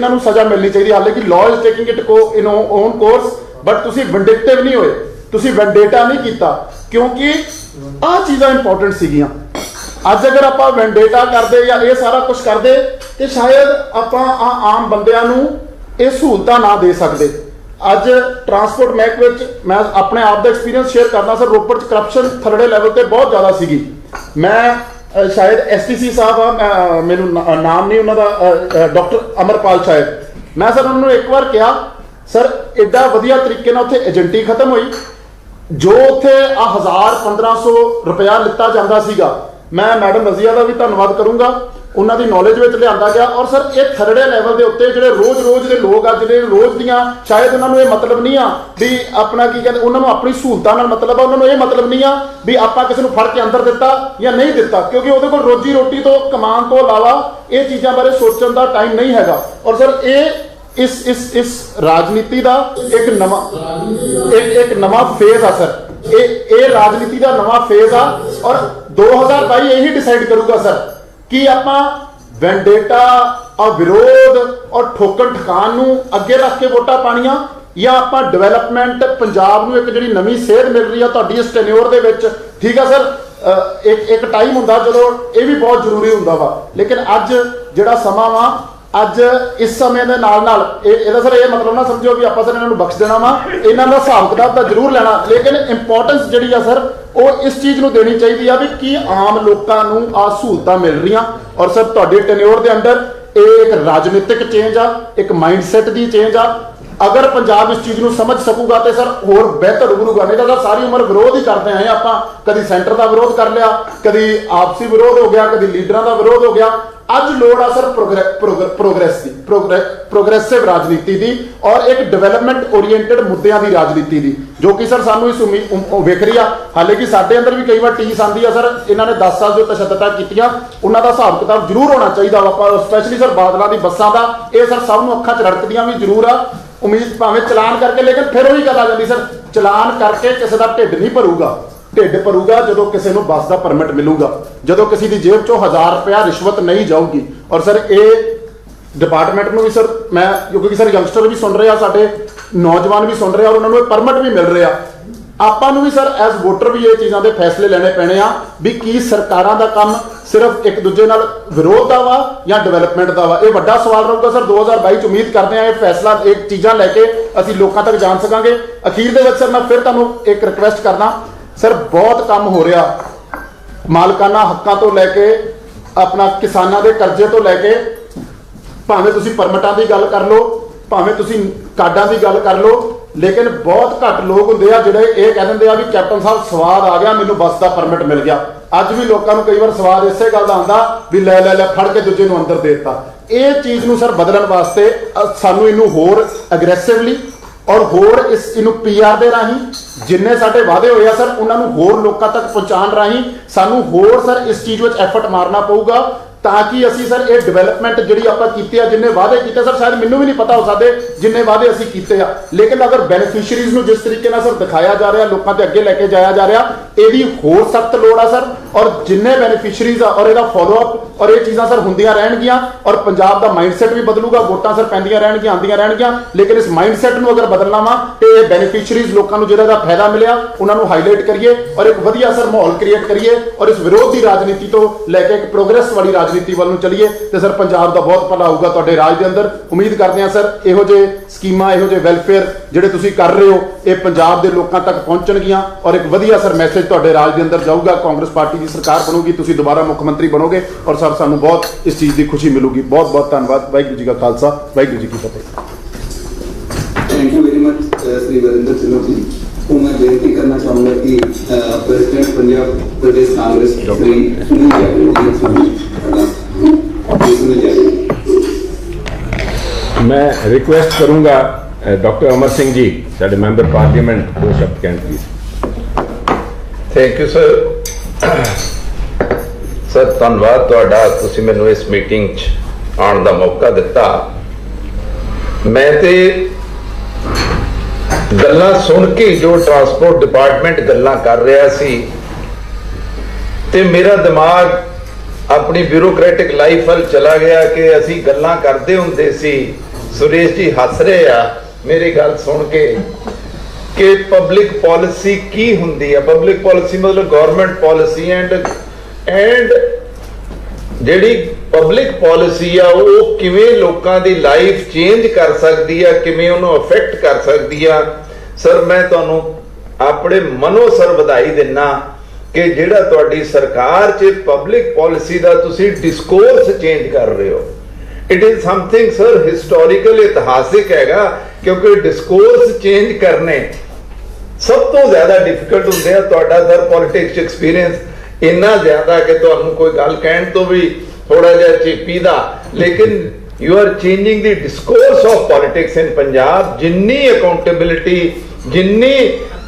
[SPEAKER 11] ਨੂੰ ਸਜ਼ਾ ਮਿਲਣੀ ਚਾਹੀਦੀ। ਹਾਲਾਂਕਿ law is taking it in on course, but ਤੁਸੀਂ ਵਿੰਡਿਕਟਿਵ ਨਹੀਂ ਹੋਏ, ਤੁਸੀਂ ਵੈਂਡੇਟਾ ਨਹੀਂ ਕੀਤਾ, ਕਿਉਂਕਿ ਆਹ ਚੀਜ਼ਾਂ ਇੰਪੋਰਟੈਂਟ ਸੀਗੀਆਂ। ਅੱਜ ਅਗਰ ਆਪਾਂ ਵੈਂਡੇਟਾ ਕਰਦੇ ਜਾਂ ਇਹ ਸਾਰਾ ਕੁਝ ਕਰਦੇ ਤੇ ਸ਼ਾਇਦ ਆਪਾਂ ਆਮ ਬੰਦਿਆਂ ਨੂੰ ਇਹ ਸਹੂਲਤਾਂ ਨਾ ਦੇ ਸਕਦੇ। ਅੱਜ ਟਰਾਂਸਪੋਰਟ ਮਹਿਕਮੇ ਵਿੱਚ ਮੈਂ ਆਪਣੇ ਆਪ ਦਾ ਐਕਸਪੀਰੀਅੰਸ ਸ਼ੇਅਰ ਕਰਦਾ ਸਰ, ਰੋਪੜ 'ਚ ਕਰਪਸ਼ਨ ਥਰਡੇ ਲੈਵਲ ਤੇ ਬਹੁਤ ਜ਼ਿਆਦਾ ਸੀਗੀ। ਮੈਂ ਸ਼ਾਇਦ ਐਸਟੀਸੀ ਸਾਹਿਬ ਆ, ਮੈਨੂੰ ਨਾਮ ਨਹੀਂ ਉਹਨਾਂ ਦਾ, ਡਾਕਟਰ ਅਮਰਪਾਲ ਸ਼ਾਇਦ, ਮੈਂ ਸਰ ਉਹਨਾਂ ਨੂੰ ਇੱਕ ਵਾਰ ਕਿਹਾ ਸਰ ਐਡਾ ਵਧੀਆ ਤਰੀਕੇ ਨਾਲ ਉੱਥੇ ਏਜੰਟੀ ਖਤਮ ਹੋਈ, ਜੋ ਉੱਥੇ 1000-1500 ਰੁਪਇਆ ਲਿੱਤਾ ਜਾਂਦਾ ਸੀਗਾ। ਮੈਂ ਮੈਡਮ ਰਜ਼ੀਆ ਦਾ ਵੀ ਧੰਨਵਾਦ ਕਰੂੰਗਾ, ਉਹਨਾਂ ਦੀ ਨੌਲੇਜ ਵਿੱਚ ਲਿਆਂਦਾ ਗਿਆ। ਔਰ ਸਰ ਇਹ ਥਰਡੇ ਲੈਵਲ ਦੇ ਉੱਤੇ ਜਿਹੜੇ ਰੋਜ਼ ਦੇ ਲੋਕ ਆ, ਜਿਹੜੇ ਰੋਜ਼ ਦੀਆਂ ਸ਼ਾਇਦ ਉਹਨਾਂ ਨੂੰ ਇਹ ਮਤਲਬ ਨਹੀਂ ਆ ਵੀ ਆਪਣਾ ਕੀ ਕਹਿੰਦੇ, ਉਹਨਾਂ ਨੂੰ ਆਪਣੀ ਸਹੂਲਤਾਂ ਨਾਲ ਮਤਲਬ ਆ, ਉਹਨਾਂ ਨੂੰ ਇਹ ਮਤਲਬ ਨਹੀਂ ਆ ਵੀ ਆਪਾਂ ਕਿਸੇ ਨੂੰ ਫੜ ਕੇ ਅੰਦਰ ਦਿੱਤਾ ਜਾਂ ਨਹੀਂ ਦਿੱਤਾ, ਕਿਉਂਕਿ ਉਹਦੇ ਕੋਲ ਰੋਜੀ ਰੋਟੀ ਤੋਂ ਕਮਾਉਣ ਤੋਂ ਇਲਾਵਾ ਇਹ ਚੀਜ਼ਾਂ ਬਾਰੇ ਸੋਚਣ ਦਾ ਟਾਈਮ ਨਹੀਂ ਹੈਗਾ। ਔਰ ਸਰ ਇਹ ਇਸ ਰਾਜਨੀਤੀ ਦਾ ਇੱਕ ਨਵਾਂ ਫੇਜ਼ ਆ ਸਰ, ਇਹ ਰਾਜਨੀਤੀ ਦਾ ਨਵਾਂ ਫੇਜ਼ ਆ। ਔਰ 2022 ਇਹੀ ਡਿਸਾਈਡ ਕਰੂਗਾ ਸਰ ਕਿ ਆਪਾਂ ਵੈਂਡੇਟਾ ਔਰ ਵਿਰੋਧ ਔਰ ਠੋਕਣ ਠਕਾਣ ਨੂੰ ਅੱਗੇ ਰੱਖ ਕੇ ਵੋਟਾਂ ਪਾਣੀਆਂ, ਜਾਂ ਆਪਾਂ ਡਿਵੈਲਪਮੈਂਟ ਪੰਜਾਬ ਨੂੰ ਇੱਕ ਜਿਹੜੀ ਨਵੀਂ ਸੇਧ ਮਿਲ ਰਹੀ ਆ ਤੁਹਾਡੀ ਇਸ ਟੈਨਿਓਰ ਦੇ ਵਿੱਚ। ਠੀਕ ਆ ਸਰ, ਇੱਕ ਟਾਈਮ ਹੁੰਦਾ ਜਦੋਂ ਇਹ ਵੀ ਬਹੁਤ ਜ਼ਰੂਰੀ ਹੁੰਦਾ ਵਾ, ਲੇਕਿਨ ਅੱਜ ਜਿਹੜਾ ਸਮਾਂ ਵਾ, ਅੱਜ ਇਸ ਸਮੇਂ ਦੇ ਨਾਲ ਇਹਦਾ ਸਰ ਇਹ ਮਤਲਬ ਨਾ ਸਮਝੋ ਵੀ ਆਪਾਂ ਸਰ ਇਹਨਾਂ ਨੂੰ ਬਖਸ਼ ਦੇਣਾ ਵਾ, ਇਹਨਾਂ ਦਾ ਹਿਸਾਬ ਕਿਤਾਬ ਤਾਂ ਜ਼ਰੂਰ ਲੈਣਾ, ਲੇਕਿਨ ਇੰਪੋਰਟੈਂਸ ਜਿਹੜੀ ਆ ਸਰ ਉਹ ਇਸ ਚੀਜ਼ ਨੂੰ ਦੇਣੀ ਚਾਹੀਦੀ ਆ ਵੀ ਕੀ ਆਮ ਲੋਕਾਂ ਨੂੰ ਆ ਸਹੂਲਤਾਂ ਮਿਲ ਰਹੀਆਂ। ਔਰ ਸਰ ਤੁਹਾਡੇ ਟੈਨਿਓਰ ਦੇ ਅੰਦਰ ਇਹ ਇੱਕ ਰਾਜਨੀਤਿਕ ਚੇਂਜ ਆ, ਇੱਕ ਮਾਈਂਡਸੈਟ ਦੀ ਚੇਂਜ ਆ। ਅਗਰ ਪੰਜਾਬ ਇਸ ਚੀਜ਼ ਨੂੰ ਸਮਝ ਸਕੂਗਾ ਤੇ ਸਰ ਹੋਰ ਬਿਹਤਰ ਉਭਰੂਗਾ। ਨਹੀਂ ਤਾਂ ਸਰ ਸਾਰੀ ਉਮਰ ਵਿਰੋਧ ਹੀ ਕਰਦੇ ਆਏ ਆਪਾਂ, ਕਦੀ ਸੈਂਟਰ ਦਾ ਵਿਰੋਧ ਕਰ ਲਿਆ, ਕਦੀ ਆਪਸੀ ਵਿਰੋਧ ਹੋ ਗਿਆ, ਕਦੀ ਲੀਡਰਾਂ ਦਾ ਵਿਰੋਧ ਹੋ ਗਿਆ। ਅੱਜ ਲੋੜ ਆ ਸਰ ਪ੍ਰੋਗਰੈਸਿਵ ਰਾਜਨੀਤੀ ਦੀ ਔਰ ਇੱਕ ਡਿਵੈਲਪਮੈਂਟ ਓਰੀਐਂਟਡ ਮੁੱਦਿਆਂ ਦੀ ਰਾਜਨੀਤੀ ਦੀ, ਜੋ ਕਿ ਸਰ ਸਾਨੂੰ ਇਸ ਉਮੀਦ ਵੇਖ ਰਹੀ ਆ। ਹਾਲਾਂਕਿ ਸਾਡੇ ਅੰਦਰ ਵੀ ਕਈ ਵਾਰ ਟੀਸ ਆਉਂਦੀ ਆ ਸਰ, ਇਹਨਾਂ ਨੇ 10 ਸਾਲ ਜੋ ਤਸ਼ੱਦਦਾਂ ਕੀਤੀਆਂ ਉਹਨਾਂ ਦਾ ਹਿਸਾਬ ਕਿਤਾਬ ਜ਼ਰੂਰ ਹੋਣਾ ਚਾਹੀਦਾ ਵਾ, ਸਪੈਸ਼ਲੀ ਸਰ ਬਾਦਲਾਂ ਦੀ ਬੱਸਾਂ ਦਾ। ਇਹ ਸਰ ਸਭ ਨੂੰ ਅੱਖਾਂ 'ਚ ਰੜਕਦੀਆਂ ਵੀ ਜ਼ਰੂਰ ਆ। ਉਮੀਦ ਭਾਵੇਂ ਚਲਾਨ ਕਰਕੇ, ਲੇਕਿਨ ਫਿਰ ਉਹੀ ਗੱਲ ਆ ਜਾਂਦੀ ਸਰ, ਚਲਾਨ ਕਰਕੇ ਕਿਸੇ ਦਾ ਢਿੱਡ ਨਹੀਂ ਭਰੂਗਾ। ਢਿੱਡ ਭਰੂਗਾ ਜਦੋਂ ਕਿਸੇ ਨੂੰ ਬੱਸ ਦਾ ਪਰਮਿਟ ਮਿਲੂਗਾ, ਜਦੋਂ ਕਿਸੇ ਦੀ ਜੇਬ 'ਚੋਂ 1000 ਰੁਪਇਆ ਰਿਸ਼ਵਤ ਨਹੀਂ ਜਾਊਗੀ। ਔਰ ਸਰ ਇਹ ਡਿਪਾਰਟਮੈਂਟ ਨੂੰ ਵੀ ਸਰ ਮੈਂ, ਕਿਉਂਕਿ ਸਰ ਯੰਗਸਟਰ ਵੀ ਸੁਣ ਰਹੇ ਆ, ਸਾਡੇ ਨੌਜਵਾਨ ਵੀ ਸੁਣ ਰਹੇ ਆ, ਔਰ ਉਹਨਾਂ ਨੂੰ ਇਹ ਪਰਮਿਟ ਵੀ ਮਿਲ ਰਿਹਾ। ਆਪਾਂ ਨੂੰ ਵੀ ਸਰ ਐਜ਼ ਵੋਟਰ ਵੀ ਇਹ ਚੀਜ਼ਾਂ ਦੇ ਫੈਸਲੇ ਲੈਣੇ ਪੈਣੇ ਆ ਵੀ ਕੀ ਸਰਕਾਰਾਂ ਦਾ ਕੰਮ ਸਿਰਫ ਇੱਕ ਦੂਜੇ ਨਾਲ ਵਿਰੋਧ ਦਾ ਵਾ ਜਾਂ ਡਿਵੈਲਪਮੈਂਟ ਦਾ ਵਾ। ਇਹ ਵੱਡਾ ਸਵਾਲ ਰਹੂਗਾ ਸਰ 2022 ਚ। ਉਮੀਦ ਕਰਦੇ ਆ ਇਹ ਫੈਸਲਾ, ਇਹ ਚੀਜ਼ਾਂ ਲੈ ਕੇ ਅਸੀਂ ਲੋਕਾਂ ਤੱਕ ਜਾਣ ਸਕਾਂਗੇ। ਅਖੀਰ ਦੇ ਵਿੱਚ ਸਰ ਮੈਂ ਫਿਰ ਤੁਹਾਨੂੰ ਇੱਕ ਰਿਕੁਐਸਟ ਕਰਦਾ ਸਰ, ਬਹੁਤ ਕੰਮ ਹੋ ਰਿਹਾ, ਮਾਲਕਾਨਾ ਹੱਕਾਂ ਤੋਂ ਲੈ ਕੇ ਆਪਣਾ ਕਿਸਾਨਾਂ ਦੇ ਕਰਜ਼ੇ ਤੋਂ ਲੈ ਕੇ, ਭਾਵੇਂ ਤੁਸੀਂ ਪਰਮਿਟਾਂ ਦੀ ਗੱਲ ਕਰ ਲਓ, ਭਾਵੇਂ ਤੁਸੀਂ ਕਾਰਡਾਂ ਦੀ ਗੱਲ ਕਰ ਲਓ, ਲੇਕਿਨ ਬਹੁਤ ਘੱਟ ਲੋਕ ਹੁੰਦੇ ਆ ਜਿਹੜੇ ਇਹ ਕਹਿ ਦਿੰਦੇ ਆ ਵੀ ਕੈਪਟਨ ਸਾਹਿਬ ਸਵਾਦ ਆ ਗਿਆ, ਮੈਨੂੰ ਬੱਸ ਦਾ ਪਰਮਿਟ ਮਿਲ ਗਿਆ। ਅੱਜ ਵੀ ਲੋਕਾਂ ਨੂੰ ਕਈ ਵਾਰ ਸਵਾਦ ਇਸੇ ਗੱਲ ਦਾ ਆਉਂਦਾ ਵੀ ਲੈ ਫੜ ਕੇ ਦੂਜੇ ਨੂੰ ਅੰਦਰ ਦੇ ਦਿੱਤਾ। ਇਹ ਚੀਜ਼ ਨੂੰ ਸਰ ਬਦਲਣ ਵਾਸਤੇ ਸਾਨੂੰ ਇਹਨੂੰ ਹੋਰ ਅਗਰੈਸਿਵਲੀ ਔਰ ਹੋਰ ਇਹਨੂੰ ਪੀਆਰ ਦੇ ਰਾਹੀਂ ਜਿੰਨੇ ਸਾਡੇ ਵਾਅਦੇ ਹੋਏ ਆ ਸਰ ਉਹਨਾਂ ਨੂੰ ਹੋਰ ਲੋਕਾਂ ਤੱਕ ਪਹੁੰਚਾਉਣ ਰਾਹੀਂ ਸਾਨੂੰ ਹੋਰ ਸਰ ਇਸ ਚੀਜ਼ ਵਿੱਚ ਐਫਰਟ ਮਾਰਨਾ ਪਊਗਾ, ਤਾਂ ਕਿ ਅਸੀਂ ਸਰ ਇਹ ਡਿਵੈਲਪਮੈਂਟ ਜਿਹੜੀ ਆਪਾਂ ਕੀਤੀ ਆ, ਜਿੰਨੇ ਵਾਅਦੇ ਕੀਤੇ ਸਰ ਸ਼ਾਇਦ ਮੈਨੂੰ ਵੀ ਨਹੀਂ ਪਤਾ ਹੋ ਸਕਦੇ ਜਿੰਨੇ ਵਾਅਦੇ ਅਸੀਂ ਕੀਤੇ ਆ, ਲੇਕਿਨ ਅਗਰ ਬੈਨੀਫੀਸ਼ੀਅਰੀਜ਼ ਨੂੰ ਜਿਸ ਤਰੀਕੇ ਨਾਲ ਸਰ ਦਿਖਾਇਆ ਜਾ ਰਿਹਾ, ਲੋਕਾਂ ਦੇ ਅੱਗੇ ਲੈ ਕੇ ਜਾਇਆ ਜਾ ਰਿਹਾ, ਇਹਦੀ ਹੋਰ ਸਖਤ ਲੋੜ ਆ ਸਰ। ਔਰ ਜਿੰਨੇ ਬੈਨੀਫੀਸ਼ੀਅਰੀਜ਼ ਆ ਔਰ ਇਹਦਾ ਫੋਲੋਅਪ ਔਰ ਇਹ ਚੀਜ਼ਾਂ ਸਰ ਹੁੰਦੀਆਂ ਰਹਿਣਗੀਆਂ ਔਰ ਪੰਜਾਬ ਦਾ ਮਾਈਂਡਸੈਟ ਵੀ ਬਦਲੂਗਾ। ਵੋਟਾਂ ਸਰ ਪੈਂਦੀਆਂ ਰਹਿਣਗੀਆਂ, ਆਉਂਦੀਆਂ ਰਹਿਣਗੀਆਂ, ਲੇਕਿਨ ਇਸ ਮਾਈਂਡਸੈਟ ਨੂੰ ਅਗਰ ਬਦਲਣਾ ਵਾ ਤੇ ਇਹ ਬੈਨੀਫੀਸ਼ੀਅਰੀਜ਼ ਲੋਕਾਂ ਨੂੰ ਜਿਹੜਾ ਦਾ ਫਾਇਦਾ ਮਿਲਿਆ ਉਹਨਾਂ ਨੂੰ ਹਾਈਲਾਈਟ ਕਰੀਏ ਔਰ ਇੱਕ ਵਧੀਆ ਸਰ ਮਾਹੌਲ ਕ੍ਰੀਏਟ ਕਰੀਏ ਔਰ ਇਸ ਵਿਰੋਧ ਦੀ ਰਾਜਨੀਤੀ ਤੋਂ ਲੈ ਕੇ ਇੱਕ ਪ੍ਰੋਗਰੈਸ ਵਾਲੀ ਰਾਜਨੀਤੀ ਵੱਲ ਨੂੰ ਚੱਲੀਏ ਤੇ ਸਰ ਪੰਜਾਬ ਦਾ ਬਹੁਤ ਭਲਾ ਹੋਊਗਾ ਤੁਹਾਡੇ ਰਾਜ ਦੇ ਅੰਦਰ। ਉਮੀਦ ਕਰਦੇ ਹਾਂ ਸਰ ਇਹੋ ਜਿਹੇ ਸਕੀਮਾਂ, ਇਹੋ ਜਿਹੇ ਵੈਲਫੇਅਰ ਜਿਹੜੇ ਤੁਸੀਂ ਕਰ ਰਹੇ ਹੋ ਇਹ ਪੰਜਾਬ ਦੇ ਲੋਕਾਂ ਤੱਕ ਪਹੁੰਚਣਗੀਆਂ ਔਰ ਇੱਕ ਵਧੀਆ ਸਰ ਮੈਸੇਜ ਤੁਹਾਡੇ ਰਾਜ ਦੇ ਅੰਦਰ ਜਾਊਗਾ। ਕਾਂਗਰਸ ਪਾਰਟੀ ਦੀ ਸਰਕਾਰ ਬਣੂਗੀ, ਤੁਸੀਂ ਦੁਬਾਰਾ ਮੁੱਖ ਮੰਤਰੀ ਬਣੋਗੇ ਔਰ ਸਰ ਸਾਨੂੰ ਬਹੁਤ ਇਸ ਚੀਜ਼ ਦੀ ਖੁਸ਼ੀ ਮਿਲੂਗੀ। ਬਹੁਤ ਬਹੁਤ ਧੰਨਵਾਦ। ਵਾਹਿਗੁਰੂ ਜੀ ਕਾ ਖਾਲਸਾ, ਵਾਹਿਗੁਰੂ ਜੀ ਕੀ ਫਤਿਹ।
[SPEAKER 4] Thank you very much Shri Virender Singh ji को मैं बेनती करना चाहूँगा कि प्रेसिडेंट पंजाब प्रदेश कांग्रेस श्री सुनील जाखड़
[SPEAKER 12] मैं रिक्वेस्ट करूंगा डॉक्टर अमर सिंह जी साडे मैंबर पार्लीमेंट दो शब्द कहन please.
[SPEAKER 13] Thank you sir. Sir धन्यवाद तुहाडा, तुसीं मैनूं इस मीटिंग च आउण दा मौका दिता। मैं ते गल्लां सुन के जो ट्रांसपोर्ट डिपार्टमेंट गल्लां कर रहा सी ते मेरा दिमाग अपनी ब्यूरोक्रेटिक लाइफ वल चला गया कि असी गल्लां करदे हुंदे सी। सुरेश जी हस रहे आ मेरी गल सुन के कि पब्लिक पॉलिसी की हुंदी है। पब्लिक पॉलिसी मतलब गवर्नमेंट पॉलिसी एंड ਜਿਹੜੀ ਪਬਲਿਕ ਪੋਲਿਸੀ ਆ ਉਹ ਕਿਵੇਂ ਲੋਕਾਂ ਦੀ ਲਾਈਫ ਚੇਂਜ ਕਰ ਸਕਦੀ ਆ, ਕਿਵੇਂ ਉਹਨੂੰ ਅਫੈਕਟ ਕਰ ਸਕਦੀ ਆ। ਸਰ ਮੈਂ ਤੁਹਾਨੂੰ ਆਪਣੇ ਮਨੋਂ ਸਰ ਵਧਾਈ ਦਿੰਨਾ ਕਿ ਜਿਹੜਾ ਤੁਹਾਡੀ ਸਰਕਾਰ 'ਚ ਪਬਲਿਕ ਪੋਲਿਸੀ ਦਾ ਤੁਸੀਂ ਡਿਸਕੋਰਸ ਚੇਂਜ ਕਰ ਰਹੇ ਹੋ। It is something sir historical, ਇਤਿਹਾਸਿਕ ਹੈਗਾ, ਕਿਉਂਕਿ ਡਿਸਕੋਰਸ ਚੇਂਜ ਕਰਨੇ ਸਭ ਤੋਂ ਜ਼ਿਆਦਾ ਡਿਫਿਕਲਟ ਹੁੰਦੇ ਆ। ਤੁਹਾਡਾ ਸਰ ਪੋਲਿਟਿਕਸ 'ਚ ਐਕਸਪੀਰੀਅੰਸ ਇੰਨਾ ਜ਼ਿਆਦਾ ਕਿ ਤੁਹਾਨੂੰ ਕੋਈ ਗੱਲ ਕਹਿਣ ਤੋਂ ਵੀ ਥੋੜਾ ਜਿਹਾ ਚੇਪੀਦਾ, ਲੇਕਿਨ you are changing the discourse of politics ਇਨ ਪੰਜਾਬ। ਜਿੰਨੀ ਅਕਾਊਂਟੇਬਿਲਿਟੀ, ਜਿੰਨੀ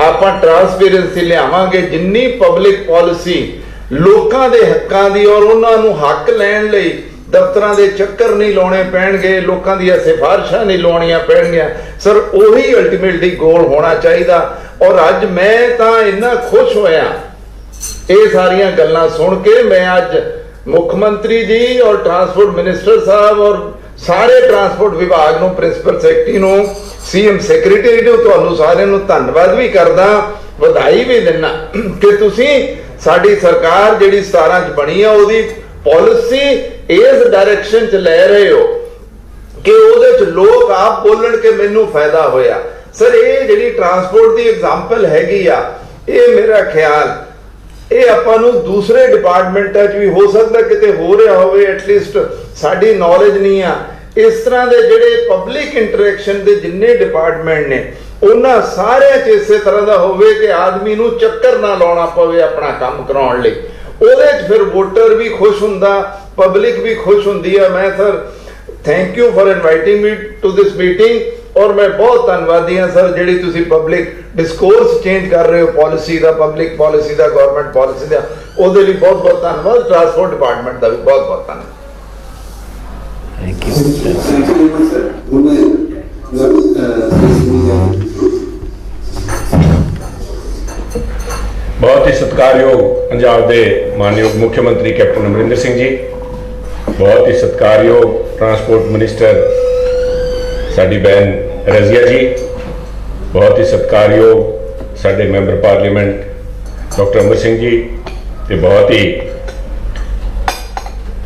[SPEAKER 13] ਆਪਾਂ ਟਰਾਂਸਪੇਰੈਂਸੀ ਲਿਆਵਾਂਗੇ, ਜਿੰਨੀ ਪਬਲਿਕ ਪੋਲਿਸੀ ਲੋਕਾਂ ਦੇ ਹੱਕਾਂ ਦੀ ਔਰ ਉਹਨਾਂ ਨੂੰ ਹੱਕ ਲੈਣ ਲਈ ਦਫ਼ਤਰਾਂ ਦੇ ਚੱਕਰ ਨਹੀਂ ਲਾਉਣੇ ਪੈਣਗੇ, ਲੋਕਾਂ ਦੀਆਂ ਸਿਫਾਰਿਸ਼ਾਂ ਨਹੀਂ ਲਾਉਣੀਆਂ ਪੈਣਗੀਆਂ। ਸਰ ਉਹੀ ਅਲਟੀਮੇਟਲੀ ਗੋਲ ਹੋਣਾ ਚਾਹੀਦਾ। ਔਰ ਅੱਜ ਮੈਂ ਤਾਂ ਇੰਨਾ ਖੁਸ਼ ਹੋਇਆ ਇਹ ਸਾਰੀਆਂ ਗੱਲਾਂ ਸੁਣ ਕੇ। ਮੈਂ ਅੱਜ ਮੁੱਖ ਮੰਤਰੀ ਜੀ ਔਰ ਟਰਾਂਸਪੋਰਟ ਮਿਨਿਸਟਰ ਸਾਹਿਬ ਔਰ ਸਾਰੇ ਟਰਾਂਸਪੋਰਟ ਵਿਭਾਗ ਨੂੰ, ਪ੍ਰਿੰਸੀਪਲ ਸੈਕਟਰੀ ਨੂੰ, ਸੀਐਮ ਸੈਕਟਰੀ ਨੂੰ, ਤੁਹਾਨੂੰ ਸਾਰਿਆਂ ਨੂੰ ਧੰਨਵਾਦ ਵੀ ਕਰਦਾ, ਵਧਾਈ ਵੀ ਦਿੰਦਾ ਕਿ ਤੁਸੀਂ ਸਾਡੀ ਸਰਕਾਰ ਜਿਹੜੀ 17 ਚ ਬਣੀ ਆ ਉਹਦੀ ਪਾਲਿਸੀ ਇਸ ਡਾਇਰੈਕਸ਼ਨ ਚ ਲੈ ਰਹੇ ਹੋ ਕਿ ਉਹਦੇ ਚ ਲੋਕ ਆਪ ਬੋਲਣ ਕਿ ਮੈਨੂੰ ਫਾਇਦਾ ਹੋਇਆ। ਸਰ ਇਹ ਜਿਹੜੀ ਟਰਾਂਸਪੋਰਟ ਦੀ ਐਗਜ਼ਾਮਪਲ ਹੈਗੀ ਆ, ਇਹ ਮੇਰਾ ਖਿਆਲ ਇਹ ਆਪਾਂ ਨੂੰ ਦੂਸਰੇ ਡਿਪਾਰਟਮੈਂਟਾਂ 'ਚ ਵੀ ਹੋ ਸਕਦਾ ਕਿਤੇ ਹੋ ਰਿਹਾ ਹੋਵੇ, ਐਟਲੀਸਟ ਸਾਡੀ ਨੌਲੇਜ ਨਹੀਂ ਆ। ਇਸ ਤਰ੍ਹਾਂ ਦੇ ਜਿਹੜੇ ਪਬਲਿਕ ਇੰਟਰੈਕਸ਼ਨ ਦੇ ਜਿੰਨੇ ਡਿਪਾਰਟਮੈਂਟ ਨੇ ਉਹਨਾਂ ਸਾਰਿਆਂ 'ਚ ਇਸੇ ਤਰ੍ਹਾਂ ਦਾ ਹੋਵੇ ਕਿ ਆਦਮੀ ਨੂੰ ਚੱਕਰ ਨਾ ਲਾਉਣਾ ਪਵੇ ਆਪਣਾ ਕੰਮ ਕਰਾਉਣ ਲਈ। ਉਹਦੇ 'ਚ ਫਿਰ ਵੋਟਰ ਵੀ ਖੁਸ਼ ਹੁੰਦਾ, ਪਬਲਿਕ ਵੀ ਖੁਸ਼ ਹੁੰਦੀ ਆ। ਮੈਂ sir thank you for inviting me to this meeting ਔਰ ਮੈਂ ਬਹੁਤ ਧੰਨਵਾਦੀ ਹਾਂ ਸਰ ਜਿਹੜੀ ਤੁਸੀਂ ਪਬਲਿਕ ਡਿਸਕੋਰਸ ਚੇਂਜ ਕਰ ਰਹੇ ਹੋ ਪੋਲਿਸੀ ਦਾ, ਪਬਲਿਕ ਪੋਲਿਸੀ ਦਾ, ਗਵਰਨਮੈਂਟ ਪੋਲਿਸੀ ਦਾ। ਉਹਦੇ ਲਈ ਬਹੁਤ ਬਹੁਤ ਧੰਨਵਾਦ। ਟਰਾਂਸਪੋਰਟ ਡਿਪਾਰਟਮੈਂਟ ਦਾ ਵੀ ਬਹੁਤ ਬਹੁਤ ਧੰਨਵਾਦ।
[SPEAKER 4] Thank you sir.
[SPEAKER 12] बहुत ही सत्कारयोग पंजाब के मानयोग मुख्यमंत्री कैप्टन अमरिंदर सिंह जी, बहुत ही सत्कारयोग ट्रांसपोर्ट मिनिस्टर साडी बहन रजिया जी, बहुत ही सत्कारयोग साडे member parliament doctor Amar Singh ji, ते बहुत ही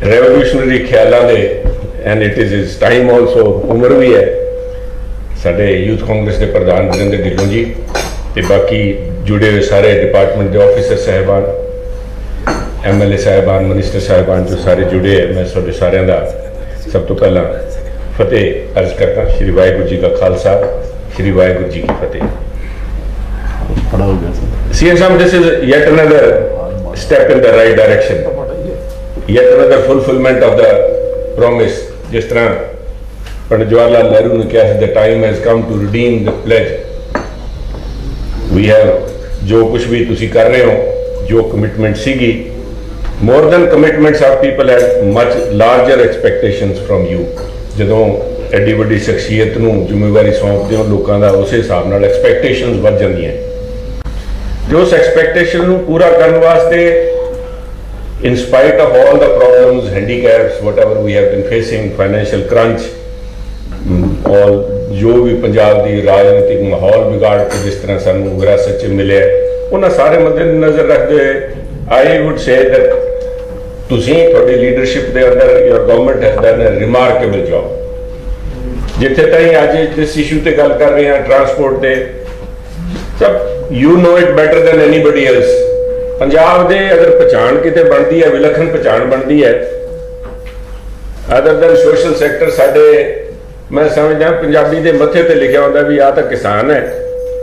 [SPEAKER 12] रेवोल्यूशनरी ख्यालों के and it is is time also उम्र भी है साडे यूथ कांग्रेस के प्रधान वीरेंद्र ढिल्लों जी, ते बाकी जुड़े हुए सारे डिपार्टमेंट के ऑफिसर साहबान, MLA साहबान, मिनिस्टर साहबान जो सारे जुड़े हैं, मैं सारे सारे का सब तो पहला फतेह अर्ज करता। श्री वाहिगुरू जी का खालसा, श्री वाहिगुरू जी की फतेह। CM साहब, this is yet another step in the right direction, yet another fulfillment of the promise। जिस तरह पंडित जवाहरलाल नेहरू ने कहा, the time has come to redeem the pledge। we have जो कुछ भी तुसी कर रहे हो, जो commitment सीगी, more than commitments are people had much larger expectations from you। ਜਦੋਂ ਐਡੀ ਵੱਡੀ ਸ਼ਖਸੀਅਤ ਨੂੰ ਜ਼ਿੰਮੇਵਾਰੀ ਸੌਂਪਦੇ ਹੋ ਲੋਕਾਂ ਦਾ, ਉਸੇ ਹਿਸਾਬ ਨਾਲ ਐਕਸਪੈਕਟੇਸ਼ਨਸ ਵੱਧ ਜਾਂਦੀਆਂ। ਜੋ ਉਸ ਐਕਸਪੈਕਟੇਸ਼ਨ ਨੂੰ ਪੂਰਾ ਕਰਨ ਵਾਸਤੇ in spite of all the problems, handicaps, whatever we have been facing, financial crunch, all जो भी पंजाब की राजनीतिक माहौल बिगाड़ के जिस तरह सानू विरासत च मिले उन्होंने सारे मद्देनजर रखते हुए आई वुड से दैट तुसी थोड़ी लीडरशिप के अंदर your government has done a remarkable job जिथे ताई आज जिस इशू ते गल कर रहे हैं ट्रांसपोर्ट के सब you know it better than anybody else Punjab दे अगर पहचान किते बनती है विलखण पहचान बनती है अदर देन सोशल सेक्टर साडे मैं समझदा पंजाबी दे मथे ते लिखा होंदा भी या तो किसान है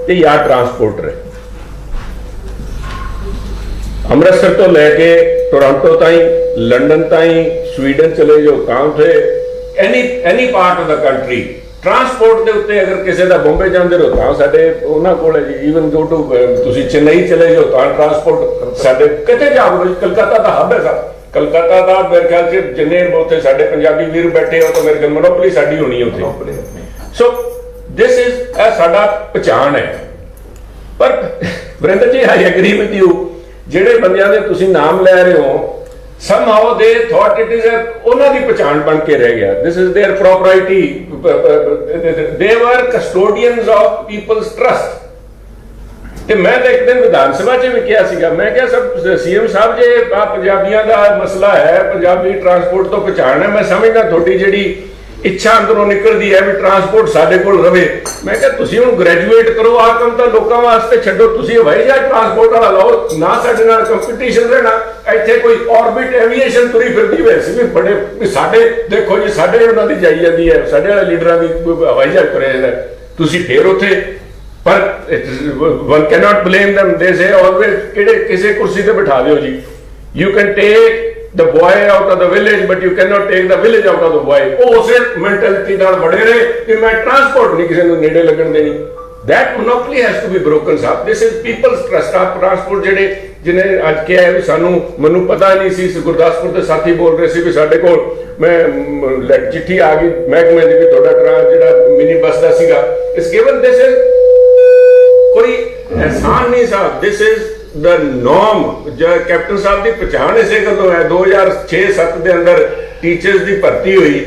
[SPEAKER 12] ते या ट्रांसपोर्टर है अमृतसर तो लैके टोरंटो ताई लंडन ताई स्वीडन चले जाओ काम थे any part of the country transport के उत्ते अगर किसी का बॉम्बे जाते रहो तो साडे उन्हां कोल जी ईवन गो टू तुसी चेन्नई चले जाओ तो ट्रांसपोर्ट साडे किते जाओ कलकत्ता का हब है साहब कलकत्ता का मेरे ख्याल से जिन्ने उत्थे साडे पंजाबी वीर बैठे हो तो मेरे ख्याल मोनोपली साडी होनी है उत्थे सो दिस इज साडा पहचान है पर वरिंदर जी आई एग्री विद यू ਜਿਹੜੇ ਬੰਦਿਆਂ ਦੇ ਤੁਸੀਂ ਨਾਮ ਲੈ ਰਹੇ ਹੋ somehow they thought it is ਉਹਨਾਂ ਦੀ ਪਛਾਣ ਬਣ ਕੇ ਰਹਿ ਗਿਆ this is their property they were custodians of people's trust ਤੇ ਮੈਂ ਤਾਂ ਇੱਕ ਦਿਨ ਵਿਧਾਨ ਸਭਾ 'ਚ ਵੀ ਕਿਹਾ ਸੀਗਾ ਮੈਂ ਕਿਹਾ ਸਭ ਸੀਐਮ ਸਾਹਿਬ ਜੇ ਆ ਪੰਜਾਬੀਆਂ ਦਾ ਮਸਲਾ ਹੈ ਪੰਜਾਬੀ ਟਰਾਂਸਪੋਰਟ ਤੋਂ ਪਛਾਣ ਹੈ ਮੈਂ ਸਮਝਦਾ ਤੁਹਾਡੀ ਜਿਹੜੀ ਇੱਛਾ ਅੰਦਰੋਂ ਨਿਕਲਦੀ ਹੈ ਵੀ ਟਰਾਂਸਪੋਰਟ ਸਾਡੇ ਕੋਲ ਰਵੇ ਮੈਂ ਕਿਹਾ ਤੁਸੀਂ ਹੁਣ ਗ੍ਰੈਜੂਏਟ ਕਰੋ ਆ ਕੰਮ ਤਾਂ ਲੋਕਾਂ ਵਾਸਤੇ ਛੱਡੋ ਤੁਸੀਂ ਹਵਾਈ ਜਹਾਜ਼ ਟਰਾਂਸਪੋਰਟ ਵਾਲਾ ਲਾਓ ਨਾ ਸਾਡੇ ਨਾਲ ਕੰਪੀਟੀਸ਼ਨ ਰਹਿਣਾ ਇੱਥੇ ਕੋਈ ਆਰਬਿਟ ਐਵੀਏਸ਼ਨ ਤੁਰੀ ਫਿਰਦੀ ਵੈਸੇ ਵੀ ਬੜੇ ਵੀ ਸਾਡੇ ਦੇਖੋ ਜੀ ਸਾਡੇ ਉਹਨਾਂ ਦੀ ਜਾਈ ਜਾਂਦੀ ਹੈ ਸਾਡੇ ਵਾਲੇ ਲੀਡਰਾਂ ਦੀ ਹਵਾਈ ਜਹਾਜ਼ ਤੁਰਿਆ ਜਾਂਦਾ ਤੁਸੀਂ ਫੇਰ ਉੱਥੇ ਪਰ one cannot blame them they say always ਕਿਹੜੇ ਕਿਸੇ ਕੁਰਸੀ ਤੇ ਬਿਠਾ ਦਿਓ ਜੀ you can take the boy out of the village but you cannot take the village out of the boy ਉਹ ਉਸੇ ਮੈਂਟੈਲਿਟੀ ਨਾਲ ਬੜੇ ਰਹੇ ਕਿ ਮੈਂ ਟਰਾਂਸਪੋਰਟ ਨਹੀਂ ਕਿਸੇ ਨੂੰ ਨੇੜੇ ਲੱਗਣ ਦੇਣੀ that monopoly has to be broken up this is people's trust ਆਪ ਟਰਾਂਸਪੋਰਟ ਜਿਹੜੇ ਜਿਹਨੇ ਅੱਜ ਕਿਹਾ ਵੀ ਸਾਨੂੰ ਮੈਨੂੰ ਪਤਾ ਨਹੀਂ ਸੀ ਗੁਰਦਾਸਪੁਰ ਦੇ ਸਾਥੀ ਬੋਲ ਰਹੇ ਸੀ ਵੀ ਸਾਡੇ ਕੋਲ ਮੈਂ ਚਿੱਠੀ ਆ ਗਈ ਮਹਿਕਮੇ ਦੀ ਵੀ ਤੁਹਾਡਾ ਜਿਹੜਾ ਮਿਨੀ ਬੱਸ ਦਾ ਸੀਗਾ ਇਸ ਗਿਵਨ ਦਿਸ ਇਜ਼ कोई एहसान नहीं साहब this is the norm captain साहब की पहचान इसे गलों है 2006-7 के अंदर टीचर्स की भर्ती हुई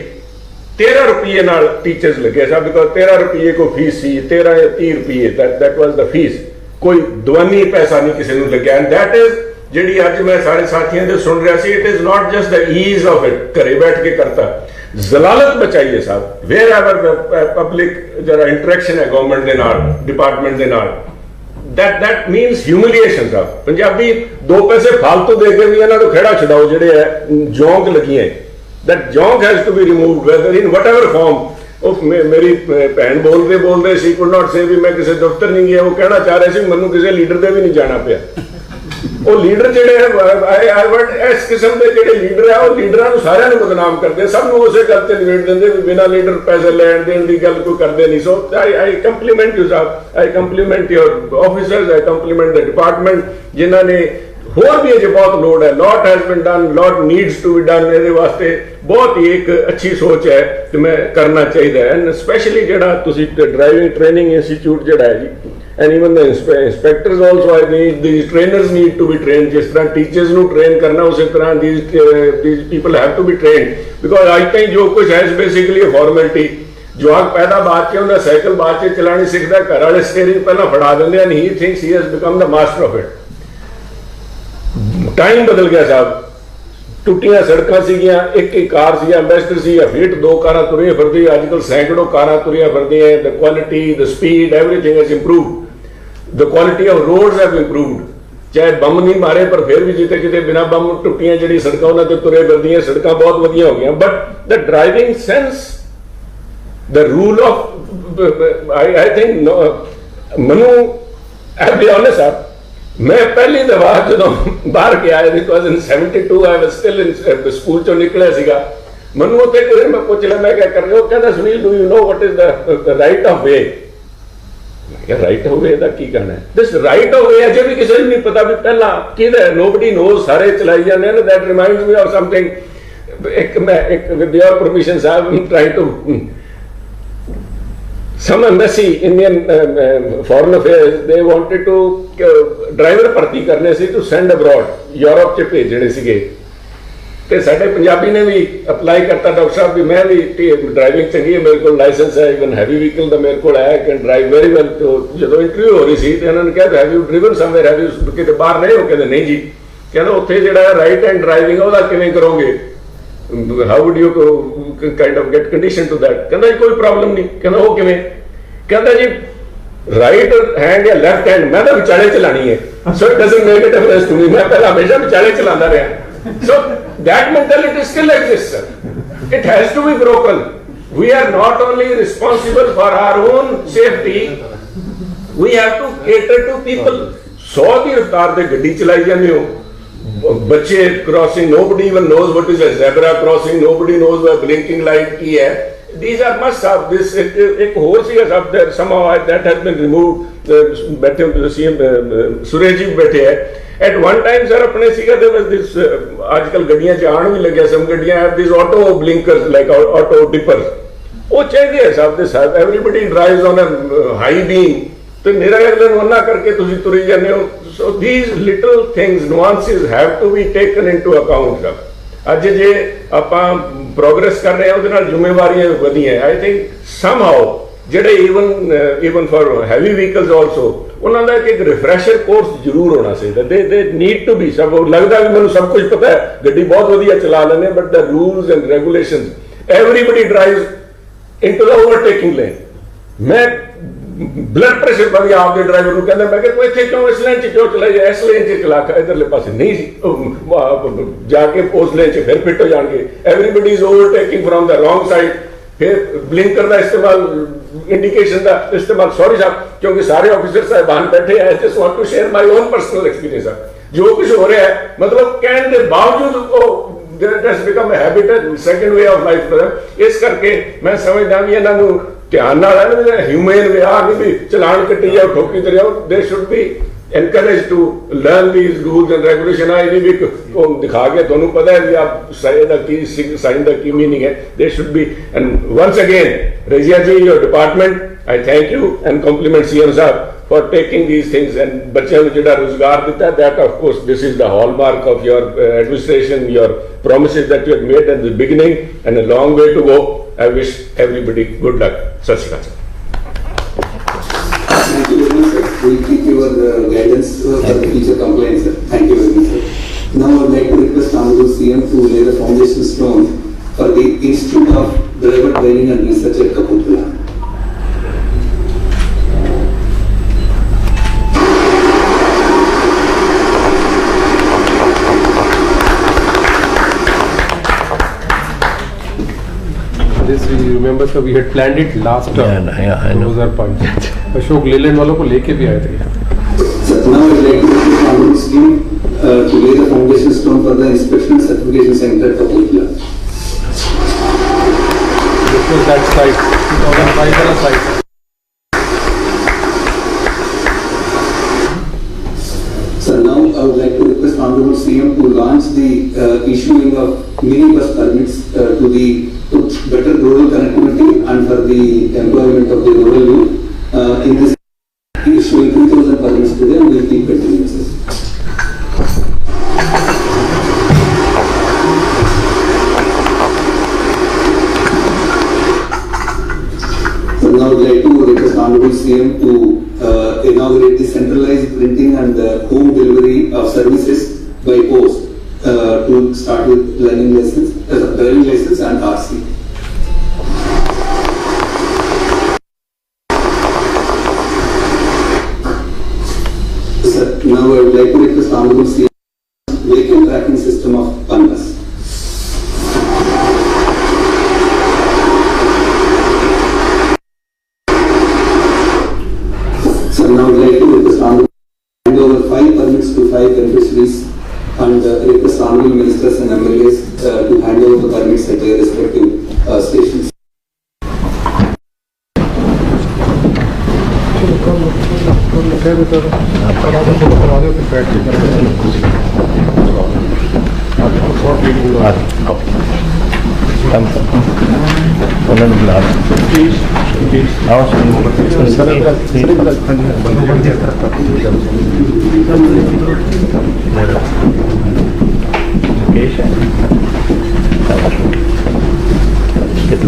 [SPEAKER 12] 13 रुपये नाल टीचर्स लगे साहब बिकॉज 13 रुपये को फीस सी 13 या 30 रुपये दैट वाज द फीस कोई दवानी पैसा नहीं किसी को लग्या एंड दैट इज जी अज मैं सारे साथियों से सुन रहा सी it is not just the ease of it घरे बैठ के करता जलालत बचाइए साहब वेयर एवर पब्लिक जरा इंटरेक्शन है गवर्नमेंट के नाल डिपार्टमेंट के नाल that means humiliation साहब पंजाबी दो पैसे फालतू दे के भी इन्हां नूं खेड़ा छडाओ जिहड़े है जोंक लगियां that जोंक has to be removed whether in whatever form मेरी भैन बोलते सी could not say भी मैं किसी दफ्तर नहीं गया वो कहना चाह रहे सी मैनूं किसी लीडर दे भी नहीं जाना पिया वो लीडर जिहड़े इस किस्म के जिहड़े लीडर है वो लीडरां नूं सारिआं नूं बदनाम करदे सब नूं उसे गल ते निबेड़ दिंदे भी बिना लीडर पैसे लैण देण दी गल कोई करदे नहीं सो आई कंप्लीमेंट यू साहब I compliment your officers I compliment the department जिन्हां ने होर भी अजे बहुत लोड है lot has been done lot needs to be done इहदे वास्ते बहुत ही एक अच्छी सोच है कि मैं करना चाहिए एंड स्पेशली जिहड़ा तुसीं ड्राइविंग ट्रेनिंग इंस्टीट्यूट जिहड़ा है जी and even the inspectors also I need these trainers need to be trained जिस तरह teachers ਨੂੰ train करना उसी तरह these people have to be trained because I think जो कुछ है basically a formality जवाक पैदा बाद के उन्हें साइकिल बाद के चलानी सीखता घर वाले स्टीयरिंग पहला फड़ा देंगे and he thinks he has become the master of it time बदल गया साहब टुटियां सड़कां सीगियां एक कार सी एंबेसडर सी फीट 2 कारां तुरियां फिरदी अजकल सैकड़ों कारां तुरियां फिरदियां the quality the speed everything has improved the quality of roads have improved चाहे बम नहीं मारे पर फिर भी जिते किते बिना बम टुटियां जिहड़ी सड़कां उन्हां ते तुरे फिरदियां सड़कां बहुत वधिया हो गईयां but the driving sense the rule of I think मनु आई बी ऑनेस्ट आप मैं पहली दफा जो बाहर गया because in 72 I was still in school चो निकलिया सीगा मनु उत्थे किसी मैं पुछ लिया मैं क्या कर रहे हो कहता Sunil do you know what is the right of way right of वे का की कहना है दिस राइट ऑफ वे अजे भी किसी को नहीं पता भी पहला किहदा नोबडी नोज सारे चलाई जाते हैं that reminds me of something एक मैं एक विद योर परमिशन साहब I am trying to some embassy Indian foreign affairs they wanted to driver ਭਰਤੀ ਕਰਨੇ ਸੀ to send abroad यूरोप ਚ ਭੇਜਣੇ ਸੀਗੇ ਤੇ ਸਾਡੇ ਪੰਜਾਬੀ ਨੇ ਵੀ ਅਪਲਾਈ ਕਰਤਾ ਡਾਕਟਰ ਸਾਹਿਬ ਵੀ ਮੈਂ ਵੀ ਡਰਾਈਵਿੰਗ ਚੰਗੀ ਹੈ ਮੇਰੇ ਕੋਲ ਲਾਇਸੈਂਸ ਹੈ ਇਵਨ ਹੈਵੀ ਵਹੀਕਲ ਦਾ ਮੇਰੇ ਕੋਲ ਹੈ ਕੈਨ ਡਰਾਈਵ ਵੈਰੀ ਵੈਲ ਜਦੋਂ ਇੰਟਰਵਿਊ ਹੋ ਰਹੀ ਸੀ ਤੇ ਇਹਨਾਂ ਨੇ ਕਿਹਾ have you driven somewhere have you ਕਿਤੇ ਬਾਹਰ ਨਹੀਂ ਹੋ ਕਹਿੰਦੇ ਨਹੀਂ ਜੀ ਕਹਿੰਦਾ ਉੱਥੇ ਜਿਹੜਾ ਰਾਈਟ ਹੈਂਡ ਡਰਾਈਵਿੰਗ ਉਹਦਾ ਕਿਵੇਂ ਕਰੋਗੇ how would you kind of get condition to that ਕਹਿੰਦਾ ਕੋਈ ਪ੍ਰੋਬਲਮ ਨਹੀਂ ਕਹਿੰਦਾ ਉਹ ਕਿਵੇਂ ਕਹਿੰਦਾ ਜੀ ਰਾਈਟ हैंड या लेफ्ट हैंड मैं तो विचाले चलानी है so it doesn't make a difference to me मैं पहला हमेशा विचाले चलाता रहा so that mentality still exists sir it has to be broken we are not only responsible for our own safety we have to cater to people 100 ਦੀ ਰਫ਼ਤਾਰ ਤੇ ਗੱਡੀ ਚਲਾਈ ਜਾਂਦੇ ਹੋ ਬੱਚੇ crossing nobody even knows what is a zebra crossing nobody knows what blinking light ਕੀ ਹੈ these are must have this ek ਹੋਰ ਸੀਗਾ sab there somehow that has been removed ਬੈਠੇ ਹੁੰਦੇ ਸੀ ਸੁਰੇਸ਼ ਜੀ ਬੈਠੇ ਹੈ at one time sir ਆਪਣੇ ਸੀਗਾ there was this ਅੱਜਕੱਲ ਗੱਡੀਆਂ ਚ ਆਣ ਵੀ ਲੱਗਿਆ ਸਮ ਗੱਡੀਆਂ have these auto blinkers like auto dippers ਉਹ ਚਾਹੀਦੇ ਹੈ ਸਭ ਦੇ ਸਾਥ everybody drives on a high beam ਤੇ ਮੇਰਾ ਅਗਲੇ ਨੂੰ ਅੰਨਾ ਕਰਕੇ ਤੁਸੀਂ ਤੁਰੀ ਜਾਂਦੇ ਹੋ so these little things nuances have to be taken into account sir ਅੱਜ ਜੇ ਆਪਾਂ ਪ੍ਰੋਗਰੈਸ ਕਰ ਰਹੇ ਹਾਂ ਉਹਦੇ ਨਾਲ ਜ਼ਿੰਮੇਵਾਰੀਆਂ ਵਧੀਆਂ ਆਈ ਥਿੰਕ ਸਮਹਾਉ ਜਿਹੜੇ even for heavy vehicles also ਉਹਨਾਂ ਦਾ ਇੱਕ ਰਿਫਰੈਸ਼ਰ ਕੋਰਸ ਜ਼ਰੂਰ ਹੋਣਾ ਚਾਹੀਦਾ ਦੇ ਨੀਡ ਟੂ ਬੀ ਸਭ ਲੱਗਦਾ ਵੀ ਮੈਨੂੰ ਸਭ ਕੁਝ ਪਤਾ ਹੈ ਗੱਡੀ ਬਹੁਤ ਵਧੀਆ ਚਲਾ ਲੈਂਦੇ but the rules and regulations everybody drives into the overtaking lane ਮੈਂ ब्लड प्रेशर बढ़ गया आपके ड्राइवर को कहते मैं तू इतने क्यों इस लेन च क्यों चला जाए इस लेन च चला इधरले पासे नहीं जाके उस लेन च फिर फिट हो जाएंगे everybody is overtaking from the wrong side फिर ब्लिंकर का इस्तेमाल इंडिकेशन का इस्तेमाल सॉरी साहब क्योंकि सारे ऑफिसर साहबान बैठे हैं just want to share my own personal experience जो कुछ हो रहा है मतलब कहने के बावजूद that has become a habit second way of life for them इस करके मैं समझदा भी इन्हां नूं ध्यान नाल है ह्यूमन वे आ नहीं भी चलान कट्टी जाओ ठोकी ते जाओ they should be encouraged to learn these rules and regulation आई नहीं भी को दिखा के दोनों पता है कि आप साइन द की मीनिंग है they should be and once again Razia ji your department I thank you and compliment CM sahab for taking these things and बच्चों को जितना रोजगार देता है that of course this is the hallmark of your administration your promises that you have made at the beginning and a long way to go I wish everybody good luck sat shri akal
[SPEAKER 4] Thank you very much, sir. We will keep your guidance for the future compliance, sir. Thank you very much, sir. Now I would like to request Honorable CM to lay the foundation stone for the Institute of Driver Training and Research at Kapurthala.
[SPEAKER 14] This you remember sir we had planned it last term 2005 Ashok Leyland वालों को लेके भी आए थे
[SPEAKER 4] Sir, now I would like to request Honorable CM to lay the foundation stone for the Inspection and Certification Center at Kapurthala.
[SPEAKER 14] This was that site 2005 वाला site
[SPEAKER 4] Sir, now I would like to request Honorable CM to launch the issuing of minibus permits to better rural connectivity and for the employment of the rural youth. In this issuing 2,000 permits today, and we will keep continuing, sir. So now I would like to request Honorable CM to inaugurate the centralized printing and home delivery of services by post to start with driving license and RC. Sir, now I would like to request Honorable CM vehicle tracking system of PANDAS. Sir, now I would like to request Honorable hand over 5 permits to 5 beneficiaries and request Honorable Ministers and MLAs to hand over the permits at their respective stations.
[SPEAKER 5] ਉਹਨਾਂ ਨੂੰ ਬੁਲਾ
[SPEAKER 15] कितों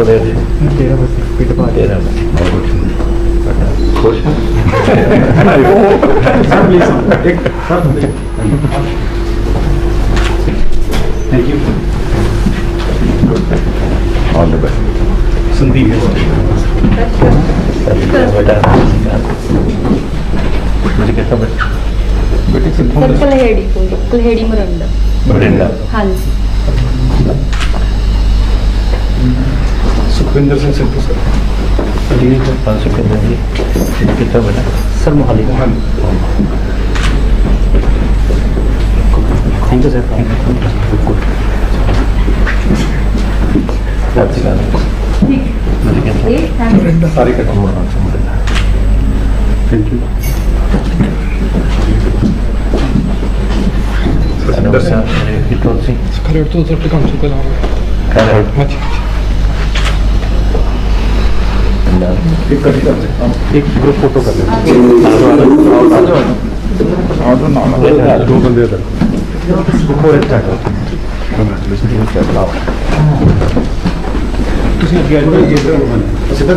[SPEAKER 15] दे खुश
[SPEAKER 11] thank you
[SPEAKER 15] all the best
[SPEAKER 11] Sandeep
[SPEAKER 15] बेटा मुझे कितना बेटे
[SPEAKER 3] sir कलहेड़ी कलहेड़ी Mirinda
[SPEAKER 15] Mirinda
[SPEAKER 3] हाँ जी
[SPEAKER 11] Sukhvinder Singh Sidhu sir
[SPEAKER 15] Sukhvinder जी कितना बेटा
[SPEAKER 11] sir Mohali
[SPEAKER 15] thank you sir
[SPEAKER 11] सारी कटो थैंक यू
[SPEAKER 15] कितों से
[SPEAKER 14] खरेड़ तो सर काम से कल
[SPEAKER 11] एक कर सकता हूँ एक ग्रुप फोटो कर लेते दो बंदे इधर ਤੁਸੀਂ ਅੱਗੇ ਆ ਜਾਓ ਇੱਧਰ ਸਿੱਧਾ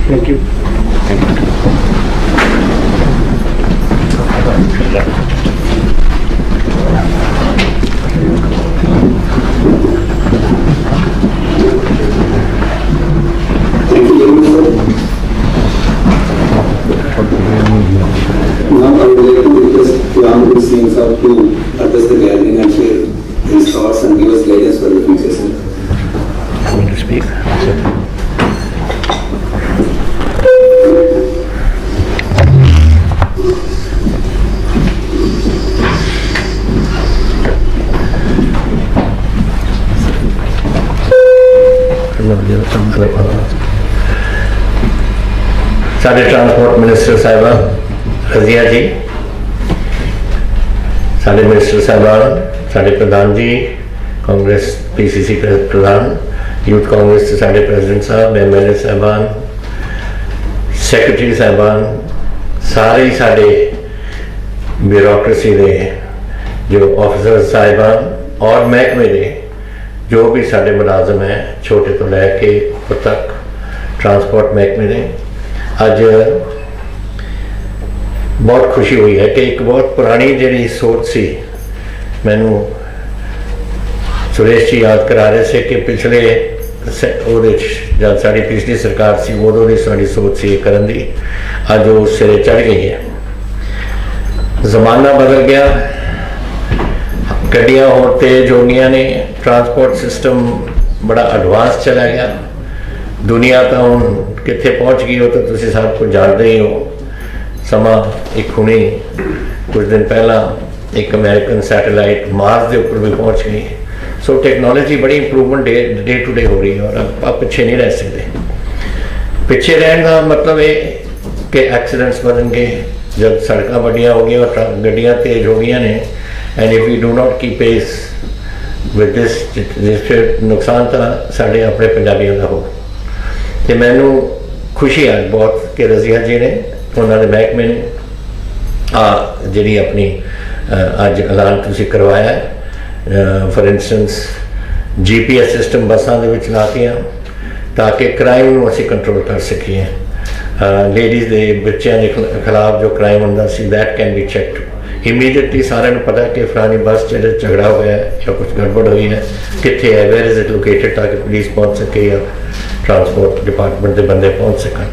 [SPEAKER 11] thank you
[SPEAKER 4] Now I would like to request Ramguru Singh sir to address the gathering and share his thoughts and give us guidance for the future, sir.
[SPEAKER 15] Want to speak? साढ़े ट्रांसपोर्ट मिनिस्टर साहिबान रजिया जी, साढ़े minister साहिबान, साढ़े प्रधान जी, Congress PCC प्रधान, youth Congress के साढ़े president साहब, MLA साहिबान, secretary साहिबान, सारे ही साढ़े ब्यूरोक्रेसी के जो ऑफिसर साहिबान और महकमे के जो भी साढ़े मुलाजम हैं छोटे तो लैके ऊपर तक ट्रांसपोर्ट महकमे ने अज बहुत खुशी हुई है कि एक बहुत पुरानी जी सोच सी मैनू सुरेश जी याद करा रहे थे कि पिछले जब साड़ी पिछली सरकार सी उदों की साड़ी सोच सी करन दी अज वो सिरे चढ़ गई है। जमाना बदल गया, गड्डियाँ और तेज हो गई ने, ट्रांसपोर्ट सिस्टम बड़ा एडवांस चला गया, दुनिया तो हूँ कितने पहुँच गई हो तो तुम सब कुछ जानते ही हो। समा एक हुणी कुछ दिन पहला एक अमेरिकन सैटेलाइट मार्स के ऊपर भी पहुँच गई। सो टेक्नोलॉजी बड़ी इंप्रूवमेंट डे टू डे हो रही है और आप पीछे नहीं रह सकते। पीछे रहने का मतलब है कि एक्सीडेंट्स बढ़ गए, जब सड़क बड़िया हो गई और गड्डियाँ तेज हो गई ने, and if you do not keep pace with this जिस नुकसान तो साढ़े अपने पंजाबियों का हो। तो मैनू खुशी है बहुत कि रजिया जी ने उन्होंने महकमे ने जी अपनी अज ऐलान तुसी करवाया है। फॉर इंस्टेंस GPS सिस्टम बसा के ला के ताकि क्राइम में असी कंट्रोल कर सकीए। लेडीज़ के बच्चों के खिलाफ जो क्राइम होंदा सी that can be checked immediately. सारे पता कि फलानी बस जो झगड़ा हुआ है या कुछ गड़बड़ हुई है कितने है, वेयर इज इट लोकेटेड, ताकि पुलिस पहुँच सके या ट्रांसपोर्ट डिपार्टमेंट के बंदे पहुँच सकन।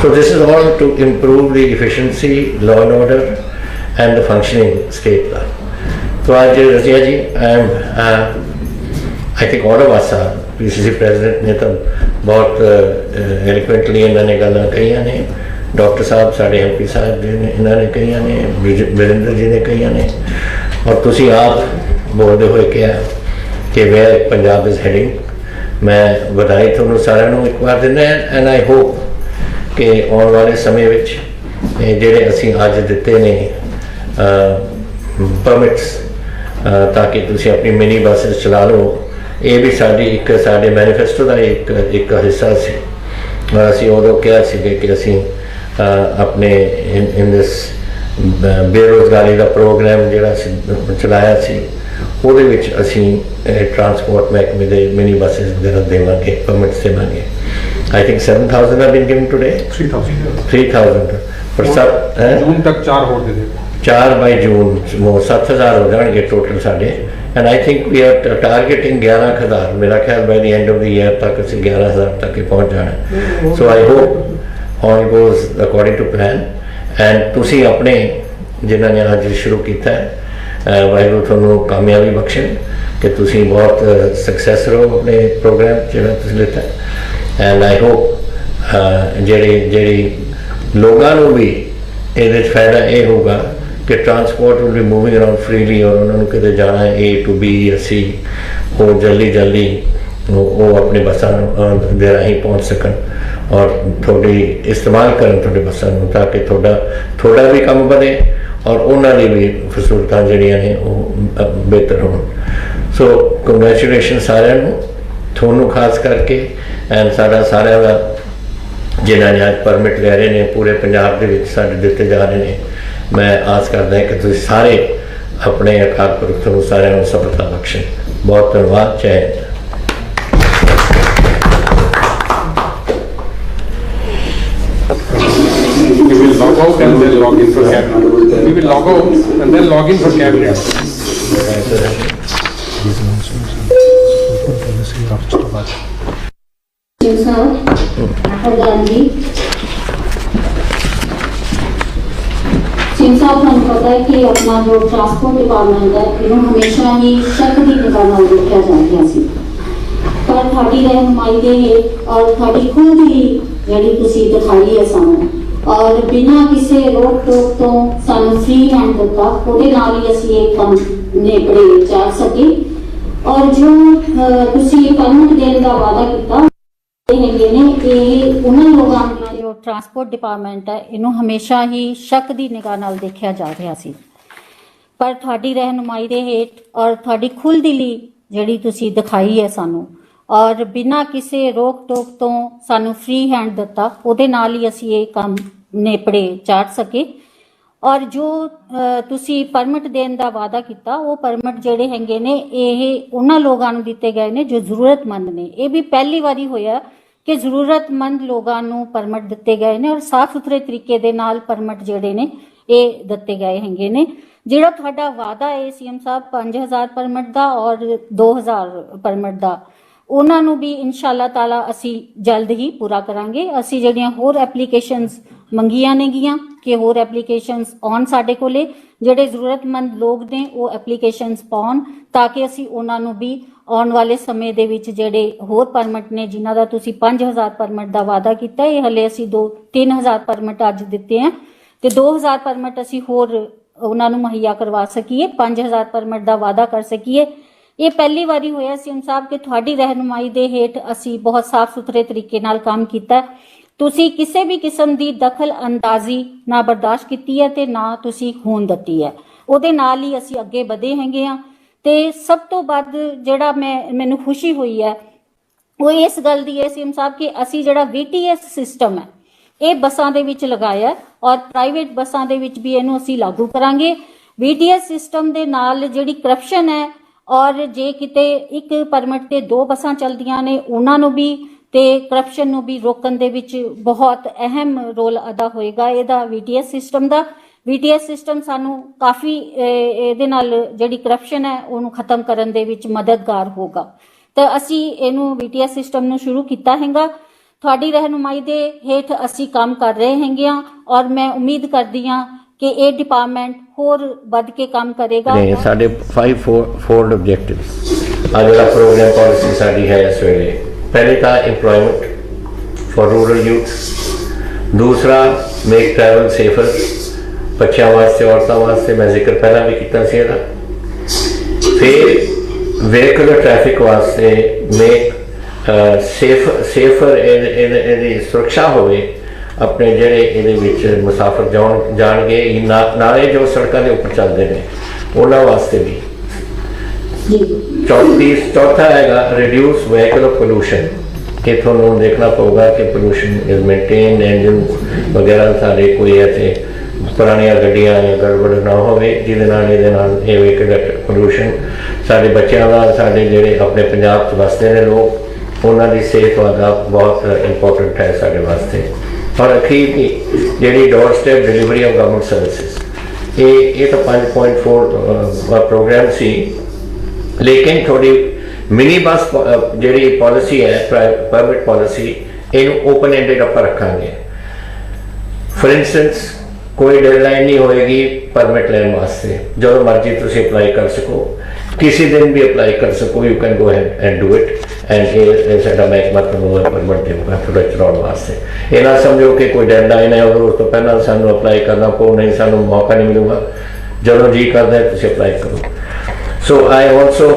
[SPEAKER 15] So this is all to improve the efficiency, law and order and the functioning state का। तो आज Razia ji I think all of us are PCC president ने तो बहुत एलिक्वेंटली इन्होंने गल कही ने, डॉक्टर साहब साढ़े MP साहब जी ने इन्होंने कही ने, वीरेंद्र जी ने कही ने, और तुसी आप बोलते हुए कहा कि वेयर पंजाब इज हेडिंग। मैं बधाई थोनों सारे एक बार देना एंड आई होप ਕਿ ਆਉਣ ਵਾਲੇ ਸਮੇਂ ਵਿੱਚ ਇਹ ਜਿਹੜੇ ਅਸੀਂ ਅੱਜ ਦਿੱਤੇ ਨੇ ਪਰਮਿਟਸ ਤਾਂ ਕਿ ਤੁਸੀਂ ਆਪਣੀ ਮਿਨੀ ਬੱਸ ਚਲਾ ਲਓ, ਇਹ ਵੀ ਸਾਡੇ ਮੈਨੀਫੈਸਟੋ ਦਾ ਇੱਕ ਹਿੱਸਾ ਸੀ। ਔਰ ਅਸੀਂ ਉਦੋਂ ਕਿਹਾ ਸੀ ਕਿ ਅਸੀਂ ਆਪਣੇ ਇਨ ਦਿਸ ਬੇਰੁਜ਼ਗਾਰੀ ਦਾ ਪ੍ਰੋਗਰਾਮ ਜਿਹੜਾ ਚਲਾਇਆ ਸੀ, ਉਹਦੇ ਵਿੱਚ ਅਸੀਂ ਟਰਾਂਸਪੋਰਟ ਮਹਿਕਮੇ ਦੇ ਮਿਨੀ ਬੱਸਿਸ ਵਗੈਰਾ ਦੇਵਾਂਗੇ, ਪਰਮਿਟਸ ਦੇਵਾਂਗੇ। I think 7,000 have been given today. 3,000 पर सब
[SPEAKER 14] जून तक 4 और दे देगा।
[SPEAKER 15] 4 बाई जून 7,000 हो जाएंगे टोटल साढ़े। And I think we are targeting 11,000, मेरा ख्याल by the end of the year तक ਅਸੀਂ 11,000 तक पहुंच जाना। So I hope all goes according to plan. And ਤੁਸੀਂ ਆਪਣੇ ਜਿਨ੍ਹਾਂ ਨੇ ਅੱਜ ਸ਼ੁਰੂ ਕੀਤਾ ਹੈ, ਵਾਹਿਗੁਰੂ ਤੁਹਾਨੂੰ ਕਾਮਯਾਬੀ ਬਖਸ਼ੇ ਕਿ ਤੁਸੀਂ ਬਹੁਤ ਸਕਸੈਸ ਰਹੋ ਆਪਣੇ ਪ੍ਰੋਗਰਾਮ ਜਿਹੜਾ ਤੁਸੀਂ ਲਿੱਤਾ। ਐਂਡ ਆਈ ਹੋਪ ਜਿਹੜੀ ਲੋਕਾਂ ਨੂੰ ਵੀ ਇਹਦੇ 'ਚ ਫਾਇਦਾ ਇਹ ਹੋਊਗਾ ਕਿ transport will be moving around freely, ਔਰ ਉਹਨਾਂ ਨੂੰ ਕਿਤੇ ਜਾਣਾ ਹੈ A to B ਜਾਂ C, ਉਹ ਜਲਦੀ ਉਹ ਆਪਣੇ ਬੱਸਾਂ ਦੇ ਰਾਹੀਂ ਪਹੁੰਚ ਸਕਣ ਔਰ ਤੁਹਾਡੀ ਇਸਤੇਮਾਲ ਕਰਨ ਤੁਹਾਡੇ ਬੱਸਾਂ ਨੂੰ, ਤਾਂ ਕਿ ਤੁਹਾਡਾ ਵੀ ਕੰਮ ਵਧੇ ਔਰ ਉਹਨਾਂ ਦੀ ਵੀ ਫਸੂਲਤਾਂ ਜਿਹੜੀਆਂ ਨੇ ਉਹ ਬਿਹਤਰ ਹੋਣ। ਸੋ ਕੰਗ੍ਰੈਚੁਲੇਸ਼ਨ ਸਾਰਿਆਂ ਨੂੰ, ਤੁਹਾਨੂੰ ਖਾਸ ਕਰਕੇ। ਐਂਡ ਸਾਰਿਆਂ ਦਾ ਜਿਨ੍ਹਾਂ ਨੇ ਅੱਜ ਪਰਮਿਟ ਲੈ ਰਹੇ ਨੇ ਪੂਰੇ ਪੰਜਾਬ ਦੇ ਵਿੱਚ ਸਾਡੇ ਦਿੱਤੇ ਜਾ ਰਹੇ ਨੇ, ਮੈਂ ਆਸ ਕਰਦਾ ਕਿ ਤੁਸੀਂ ਸਾਰੇ ਆਪਣੇ ਅਕਾਲ ਪੁਰਖ ਨੂੰ ਸਾਰਿਆਂ ਨੂੰ ਸਫਲਤਾ ਬਖਸ਼ੇ। ਬਹੁਤ ਧੰਨਵਾਦ। ਜੈ Hind.
[SPEAKER 14] We will log out and then log in for cabinet. We will log out and then log in for cabinet.
[SPEAKER 3] प्रधान जी, सिंह साहब ਤੁਹਾਨੂੰ ਪਤਾ ਹੈ ਕਿ ਆਪਣਾ ਜੋ ਟਰਾਂਸਪੋਰਟ ਡਿਪਾਰਟਮੈਂਟ ਹੈ ਇਹਨੂੰ ਹਮੇਸ਼ਾ ਹੀ ਸ਼ੱਕ ਦੀ ਨਿਗਾਹ ਨਾਲ ਦੇਖਿਆ ਜਾਂਦਾ ਸੀ, ਪਰ ਤੁਹਾਡੀ ਰਹਿਨੁਮਾਈ ਦੇ ਹੇਠ ਔਰ ਤੁਹਾਡੀ ਖੁਦ ਦੀ ਜਿਹੜੀ ਤੁਸੀਂ ਦਿਖਾਈ ਹੈ ਸਾਨੂੰ, ਔਰ ਬਿਨਾਂ ਕਿਸੇ ਰੋਕ ਟੋਕ ਤੋਂ ਸਾਨੂੰ ਫ੍ਰੀ ਹੈਂਡ ਦਿੱਤਾ, ਉਹਦੇ ਨਾਲ ਹੀ ਅਸੀਂ ਇਹ ਕੰਮ ਨੇਪਰੇ ਚਾੜ ਸਕੇ। ਔਰ ਜੋ ਤੁਸੀਂ ਪਰਮਿਟ ਦੇਣ ਦਾ ਵਾਅਦਾ ਕੀਤਾ ਹੈਗੇ ਨੇ, ਇਹ ਉਹਨਾਂ ਲੋਕਾਂ ਨੂੰ ਜੋ ਟਰਾਂਸਪੋਰਟ ਡਿਪਾਰਟਮੈਂਟ ਹੈ ਇਹਨੂੰ ਹਮੇਸ਼ਾ ਹੀ ਸ਼ੱਕ ਦੀ ਨਿਗਾਹ ਨਾਲ ਦੇਖਿਆ ਜਾ ਰਿਹਾ ਸੀ, ਪਰ ਤੁਹਾਡੀ ਰਹਿਨੁਮਾਈ ਦੇ ਹੇਠ ਔਰ ਤੁਹਾਡੀ ਖੁੱਲ੍ਹਦਿਲੀ ਜਿਹੜੀ ਤੁਸੀਂ ਦਿਖਾਈ ਹੈ ਸਾਨੂੰ, ਔਰ ਬਿਨਾਂ ਕਿਸੇ ਰੋਕ ਟੋਕ ਤੋਂ ਸਾਨੂੰ ਫ੍ਰੀ ਹੈਂਡ ਦਿੱਤਾ, ਉਹਦੇ ਨਾਲ ਹੀ ਅਸੀਂ ਇਹ ਕੰਮ ਨੇਪੜੇ ਚਾੜ ਸਕੇ। ਔਰ ਜੋ ਤੁਸੀਂ ਪਰਮਿਟ ਦੇਣ ਦਾ ਵਾਅਦਾ ਕੀਤਾ, ਉਹ ਪਰਮਿਟ ਜਿਹੜੇ ਹੈਗੇ ਨੇ ਇਹ ਉਹਨਾਂ ਲੋਕਾਂ ਨੂੰ ਦਿੱਤੇ ਗਏ ਨੇ ਜੋ ਜ਼ਰੂਰਤਮੰਦ ਨੇ। ਇਹ ਵੀ ਪਹਿਲੀ ਵਾਰੀ ਹੋਇਆ ਕਿ ਜ਼ਰੂਰਤਮੰਦ ਲੋਕਾਂ ਨੂੰ ਪਰਮਿਟ ਦਿੱਤੇ ਗਏ ਨੇ ਔਰ ਸਾਫ਼ ਸੁਥਰੇ ਤਰੀਕੇ ਦੇ ਨਾਲ ਪਰਮਿਟ ਜਿਹੜੇ ਨੇ ਇਹ ਦਿੱਤੇ ਗਏ ਹੈਗੇ ਨੇ। ਜਿਹੜਾ ਤੁਹਾਡਾ ਵਾਅਦਾ ਹੈ ਸੀਐਮ ਸਾਹਿਬ 5,000 ਪਰਮਿਟ ਦਾ ਔਰ 2,000 ਪਰਮਿਟ ਦਾ, ਉਹਨਾਂ ਨੂੰ ਵੀ ਇਨਸ਼ਾਅੱਲਾ ਤਾਲਾ ਅਸੀਂ ਜਲਦ ਹੀ ਪੂਰਾ ਕਰਾਂਗੇ। ਅਸੀਂ ਜਿਹੜੀਆਂ ਹੋਰ ਐਪਲੀਕੇਸ਼ਨਸ ਮੰਗੀਆਂ ਨੇਗੀਆਂ ਕਿ ਹੋਰ ਐਪਲੀਕੇਸ਼ਨਸ ਆਉਣ ਸਾਡੇ ਕੋਲੇ, ਜਿਹੜੇ ਜ਼ਰੂਰਤਮੰਦ ਲੋਕ ਨੇ ਉਹ ਐਪਲੀਕੇਸ਼ਨਸ ਪਾਉਣ, ਤਾਂ ਕਿ ਅਸੀਂ ਉਹਨਾਂ ਨੂੰ ਵੀ ਆਉਣ ਵਾਲੇ ਸਮੇਂ ਦੇ ਵਿੱਚ ਜਿਹੜੇ ਹੋਰ ਪਰਮਿਟ ਨੇ ਜਿਨ੍ਹਾਂ ਦਾ ਤੁਸੀਂ 5,000 ਪਰਮਿਟ ਦਾ ਵਾਅਦਾ ਕੀਤਾ, ਇਹ ਹਲੇ ਅਸੀਂ 3,000 ਪਰਮਿਟ ਅੱਜ ਦਿੱਤੇ ਆ ਤੇ 2,000 ਪਰਮਿਟ ਅਸੀਂ ਹੋਰ ਉਹਨਾਂ ਨੂੰ ਮੁਹੱਈਆ ਕਰਵਾ ਸਕੀਏ, 5,000 ਪਰਮਿਟ ਦਾ ਵਾਅਦਾ ਕਰ ਸਕੀਏ। ਇਹ ਪਹਿਲੀ ਵਾਰੀ ਹੋਇਆ ਸੀਐਮ ਸਾਹਿਬ ਕਿ ਤੁਹਾਡੀ ਰਹਿਨੁਮਾਈ ਦੇ ਹੇਠ ਅਸੀਂ ਬਹੁਤ ਸਾਫ਼ ਸੁਥਰੇ ਤਰੀਕੇ ਨਾਲ ਕੰਮ ਕੀਤਾ। ਤੁਸੀਂ ਕਿਸੇ ਵੀ ਕਿਸਮ ਦੀ ਦਖਲ ਅੰਦਾਜ਼ੀ ਨਾ ਬਰਦਾਸ਼ਤ ਕੀਤੀ ਹੈ ਤੇ ਨਾ ਤੁਸੀਂ ਹੋਣ ਦਿੱਤੀ ਹੈ, ਉਹਦੇ ਨਾਲ ਹੀ ਅਸੀਂ ਅੱਗੇ ਵਧੇ ਹੈਗੇ ਆ। ਤੇ ਸਭ ਤੋਂ ਵੱਧ ਜਿਹੜਾ ਮੈਨੂੰ ਖੁਸ਼ੀ ਹੋਈ ਹੈ ਉਹ ਇਸ ਗੱਲ ਦੀ ਹੈ ਸੀਐਮ ਸਾਹਿਬ ਕਿ ਅਸੀਂ ਜਿਹੜਾ VTS ਸਿਸਟਮ ਹੈ ਇਹ ਬੱਸਾਂ ਦੇ ਵਿੱਚ ਲਗਾਇਆ ਔਰ ਪ੍ਰਾਈਵੇਟ ਬੱਸਾਂ ਦੇ ਵਿੱਚ ਵੀ ਇਹਨੂੰ ਅਸੀਂ ਲਾਗੂ ਕਰਾਂਗੇ। VTS ਸਿਸਟਮ ਦੇ ਨਾਲ ਜਿਹੜੀ ਕਰਪਸ਼ਨ ਹੈ ਔਰ ਜੇ ਕਿਤੇ ਇੱਕ ਪਰਮਿਟ ਤੇ 2 ਬੱਸਾਂ ਚੱਲਦੀਆਂ ਨੇ ਉਹਨਾਂ ਨੂੰ ਵੀ ਤੇ ਕਰਪਸ਼ਨ ਨੂੰ ਵੀ ਰੋਕਣ ਦੇ ਵਿੱਚ ਬਹੁਤ ਅਹਿਮ ਰੋਲ ਅਦਾ ਹੋਏਗਾ ਇਹਦਾ VTS ਸਿਸਟਮ ਦਾ। VTS ਸਿਸਟਮ ਸਾਨੂੰ ਕਾਫੀ ਇਹਦੇ ਨਾਲ ਜਿਹੜੀ ਕਰਪਸ਼ਨ ਹੈ ਉਹਨੂੰ ਖਤਮ ਕਰਨ ਦੇ ਵਿੱਚ ਮਦਦਗਾਰ ਹੋਗਾ। ਤਾਂ ਅਸੀਂ ਇਹਨੂੰ VTS ਸਿਸਟਮ ਨੂੰ ਸ਼ੁਰੂ ਕੀਤਾ ਹੈਗਾ, ਤੁਹਾਡੀ ਰਹਿਨੁਮਾਈ ਦੇ ਹੇਠ ਅਸੀਂ ਕੰਮ ਕਰ ਰਹੇ ਹੈਗੇ ਆ ਔਰ ਮੈਂ ਉਮੀਦ ਕਰਦੀ ਹਾਂ ਕਿ ਇਹ ਡਿਪਾਰਟਮੈਂਟ ਹੋਰ ਵੱਧ ਕੇ ਕੰਮ ਕਰੇਗਾ।
[SPEAKER 15] ਸਾਡੇ 5 ਆਬਜੈਕਟਿਵਸ ਆ ਜਿਹੜਾ ਪ੍ਰੋਗਰਾਮ ਪਾਲਿਸੀ ਸਾਡੀ ਹੈ ਇਸ ਵੇਲੇ, पहले था एम्प्लॉयमेंट फॉर रूरल यूथ, दूसरा मेक ट्रैवल सेफर बच्चों वास्ते औरतों वास्ते, मैं जिक्र पहला भी किया सी। फिर व्हीकल ट्रैफिक वास्ते मेक सेफर सुरक्षा होवे ਆਪਣੇ ਜਿਹੜੇ ਇਹਦੇ ਵਿੱਚ ਮੁਸਾਫਰ ਜਾਣਗੇ ਨਾਲੇ ਜੋ ਸੜਕਾਂ ਦੇ ਉੱਪਰ ਚੱਲਦੇ ਨੇ ਉਹਨਾਂ ਵਾਸਤੇ ਵੀ। ਚੌਥਾ ਹੈਗਾ ਰਿਡਿਊਸ ਵਹੀਕਲ ਪੋਲੂਸ਼ਨ, ਕਿ ਤੁਹਾਨੂੰ ਦੇਖਣਾ ਪਊਗਾ ਕਿ ਪੋਲੂਸ਼ਨ ਇਜ਼ ਮੇਨਟੇਨਡ, ਇੰਜਨ ਵਗੈਰਾ ਸਾਡੇ ਕੋਈ ਇੱਥੇ ਪੁਰਾਣੀਆਂ ਗੱਡੀਆਂ ਜਾਂ ਗੜਬੜ ਨਾ ਹੋਵੇ ਜਿਹਦੇ ਨਾਲ ਇਹਦੇ ਨਾਲ ਇਹ ਵਹੀਕਲ ਪੋਲੂਸ਼ਨ ਸਾਡੇ ਬੱਚਿਆਂ ਦਾ, ਸਾਡੇ ਜਿਹੜੇ ਆਪਣੇ ਪੰਜਾਬ 'ਚ ਵਸਦੇ ਨੇ ਲੋਕ, ਉਹਨਾਂ ਦੀ ਸਿਹਤ ਦਾ ਬਹੁਤ ਇੰਪੋਰਟੈਂਟ ਹੈ ਸਾਡੇ ਵਾਸਤੇ। ਔਰ ਅਖੀਰ ਦੀ ਜਿਹੜੀ door step delivery of government services, ਇਹ ਤਾਂ 5.4 ਪ੍ਰੋਗਰਾਮ ਸੀ, ਲੇਕਿਨ ਥੋੜੀ ਮਿਨੀ ਬੱਸ ਜਿਹੜੀ ਪਾਲਿਸੀ ਹੈ ਪਰਮਿਟ ਪਾਲਿਸੀ, ਇਹਨੂੰ ਓਪਨ ਐਂਡਡ ਆਪਾਂ ਰੱਖਾਂਗੇ। ਫॉर ਇੰਸਟੈਂਸ ਕੋਈ ਡੈਡਲਾਈਨ ਨਹੀਂ ਹੋਏਗੀ ਪਰਮਿਟ ਲੈਣ ਵਾਸਤੇ, ਜਦੋਂ ਮਰਜ਼ੀ ਤੁਸੀਂ ਅਪਲਾਈ ਕਰ ਸਕੋ, ਕਿਸੇ ਦਿਨ ਵੀ ਅਪਲਾਈ ਕਰ ਸਕੋ, you can go and do it. And ਇਹ ਸਾਡਾ ਮਹਿਕਮਾ ਤੁਹਾਨੂੰ ਪਰਮਿਟ ਦੇਊਗਾ ਤੁਹਾਡਾ ਚਲਾਉਣ ਵਾਸਤੇ। ਇਹ ਨਾ ਸਮਝੋ ਕਿ ਕੋਈ ਡੈਡਲਾਈਨ ਹੈ ਉਸ ਤੋਂ ਪਹਿਲਾਂ ਸਾਨੂੰ ਅਪਲਾਈ ਕਰਨਾ ਪਊ, ਨਹੀਂ ਸਾਨੂੰ ਮੌਕਾ ਨਹੀਂ ਮਿਲੂਗਾ, ਜਦੋਂ ਜੀ ਕਰਦਾ ਹੈ ਤੁਸੀਂ ਅਪਲਾਈ ਕਰੋ। ਸੋ ਆਈ ਆਲਸੋ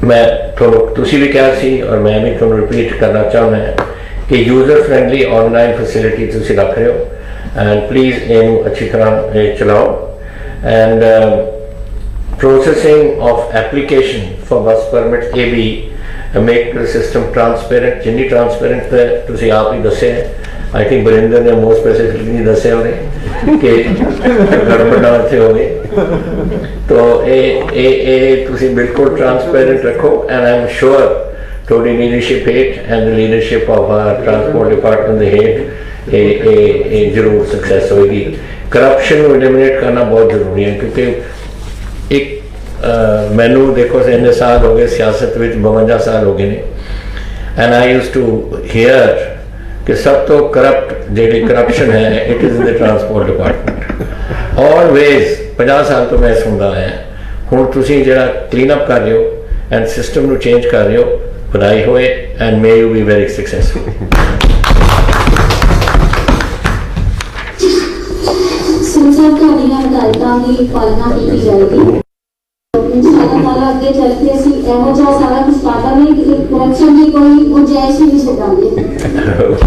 [SPEAKER 15] ਮੈਂ ਤੁਹਾਨੂੰ ਤੁਸੀਂ ਵੀ ਕਿਹਾ ਸੀ ਔਰ ਮੈਂ ਵੀ ਤੁਹਾਨੂੰ ਰਿਪੀਟ ਕਰਨਾ ਚਾਹੁੰਦਾ ਕਿ ਯੂਜ਼ਰ ਫ੍ਰੈਂਡਲੀ ਆਨਲਾਈਨ ਫੈਸਿਲਿਟੀ ਤੁਸੀਂ ਰੱਖ ਰਹੇ ਹੋ, ਐਂਡ ਪਲੀਜ਼ ਇਹਨੂੰ ਅੱਛੀ ਤਰ੍ਹਾਂ ਚਲਾਓ। And processing of application for bus permit ਇਹ ਵੀ make the system transparent, ਜਿੰਨੀ transparent ਹੈ ਤੁਸੀਂ ਆਪ ਹੀ ਦੱਸਿਆ ਹੈ। I think ਬਰਿੰਦਰ ਨੇ most specifically ਨਹੀਂ ਦੱਸਿਆ ਉਹਨੇ ਕਿ ਗੜਬੜ ਨਾ ਇੱਥੇ ਹੋਵੇ, ਤਾਂ ਇਹ ਤੁਸੀਂ ਬਿਲਕੁਲ transparent ਰੱਖੋ। and I am sure ਤੁਹਾਡੀ ਲੀਡਰਸ਼ਿਪ ਹੇਠ and the leadership of our transport department ਦੇ ਹੇਠ ਇਹ ਜ਼ਰੂਰ ਸਕਸੈਸ ਹੋਏਗੀ। ਕਰਪਸ਼ਨ ਨੂੰ ਐਲੀਮੀਨੇਟ ਕਰਨਾ ਬਹੁਤ ਜ਼ਰੂਰੀ ਹੈ, ਕਿਉਂਕਿ ਇੱਕ ਮੈਨੂੰ ਦੇਖੋ ਇੰਨੇ ਸਾਲ ਹੋ ਗਏ ਸਿਆਸਤ ਵਿੱਚ, 52 ਸਾਲ ਹੋ ਗਏ ਨੇ, and I use to hear ਕਿ ਸਭ ਤੋਂ ਕਰਪਟ ਜਿਹੜੀ ਕਰਪਸ਼ਨ ਹੈ it is in the transport department always. 50 ਸਾਲ ਤੋਂ ਮੈਂ ਸੁਣਦਾ ਆਇਆ। ਹੁਣ ਤੁਸੀਂ ਜਿਹੜਾ ਕਲੀਨ ਅਪ ਕਰ ਰਹੇ ਹੋ ਐਂਡ ਸਿਸਟਮ ਨੂੰ ਚੇਂਜ ਕਰ ਰਹੇ ਹੋ, ਵਧਾਈ ਹੋਏ, and may you be very successful.
[SPEAKER 16] ਸੰਸਾਰ ਤੁਹਾਡੀਆਂ ਹਦਾਇਤਾਂ ਦੀ ਪਾਲਣਾ ਕੀਤੀ ਜਾਏਗੀ। इंशाअल्लाह ਅੱਗੇ ਚੱਲ ਕੇ ਅਸੀਂ ਇਹੋ ਜਿਹਾ ਸਾਰਾ ਕੁਝ ਕਰਾਂਗੇ ਕਿ ਕਰਪਸ਼ਨ ਦੀ ਕੋਈ ਗੁੰਜਾਇਸ਼ ਹੀ ਨਹੀਂ ਛੱਡਾਂਗੇ।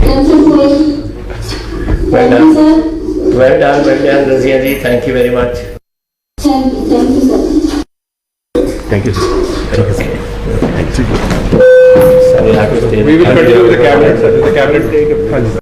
[SPEAKER 16] ਟੈਂਸ਼ਨ ਕੋਈ
[SPEAKER 15] well done Razia ji, thank you very much.
[SPEAKER 16] thank you sir.
[SPEAKER 15] Thank you sir.
[SPEAKER 14] We will continue with the cabinet, sir. The cabinet.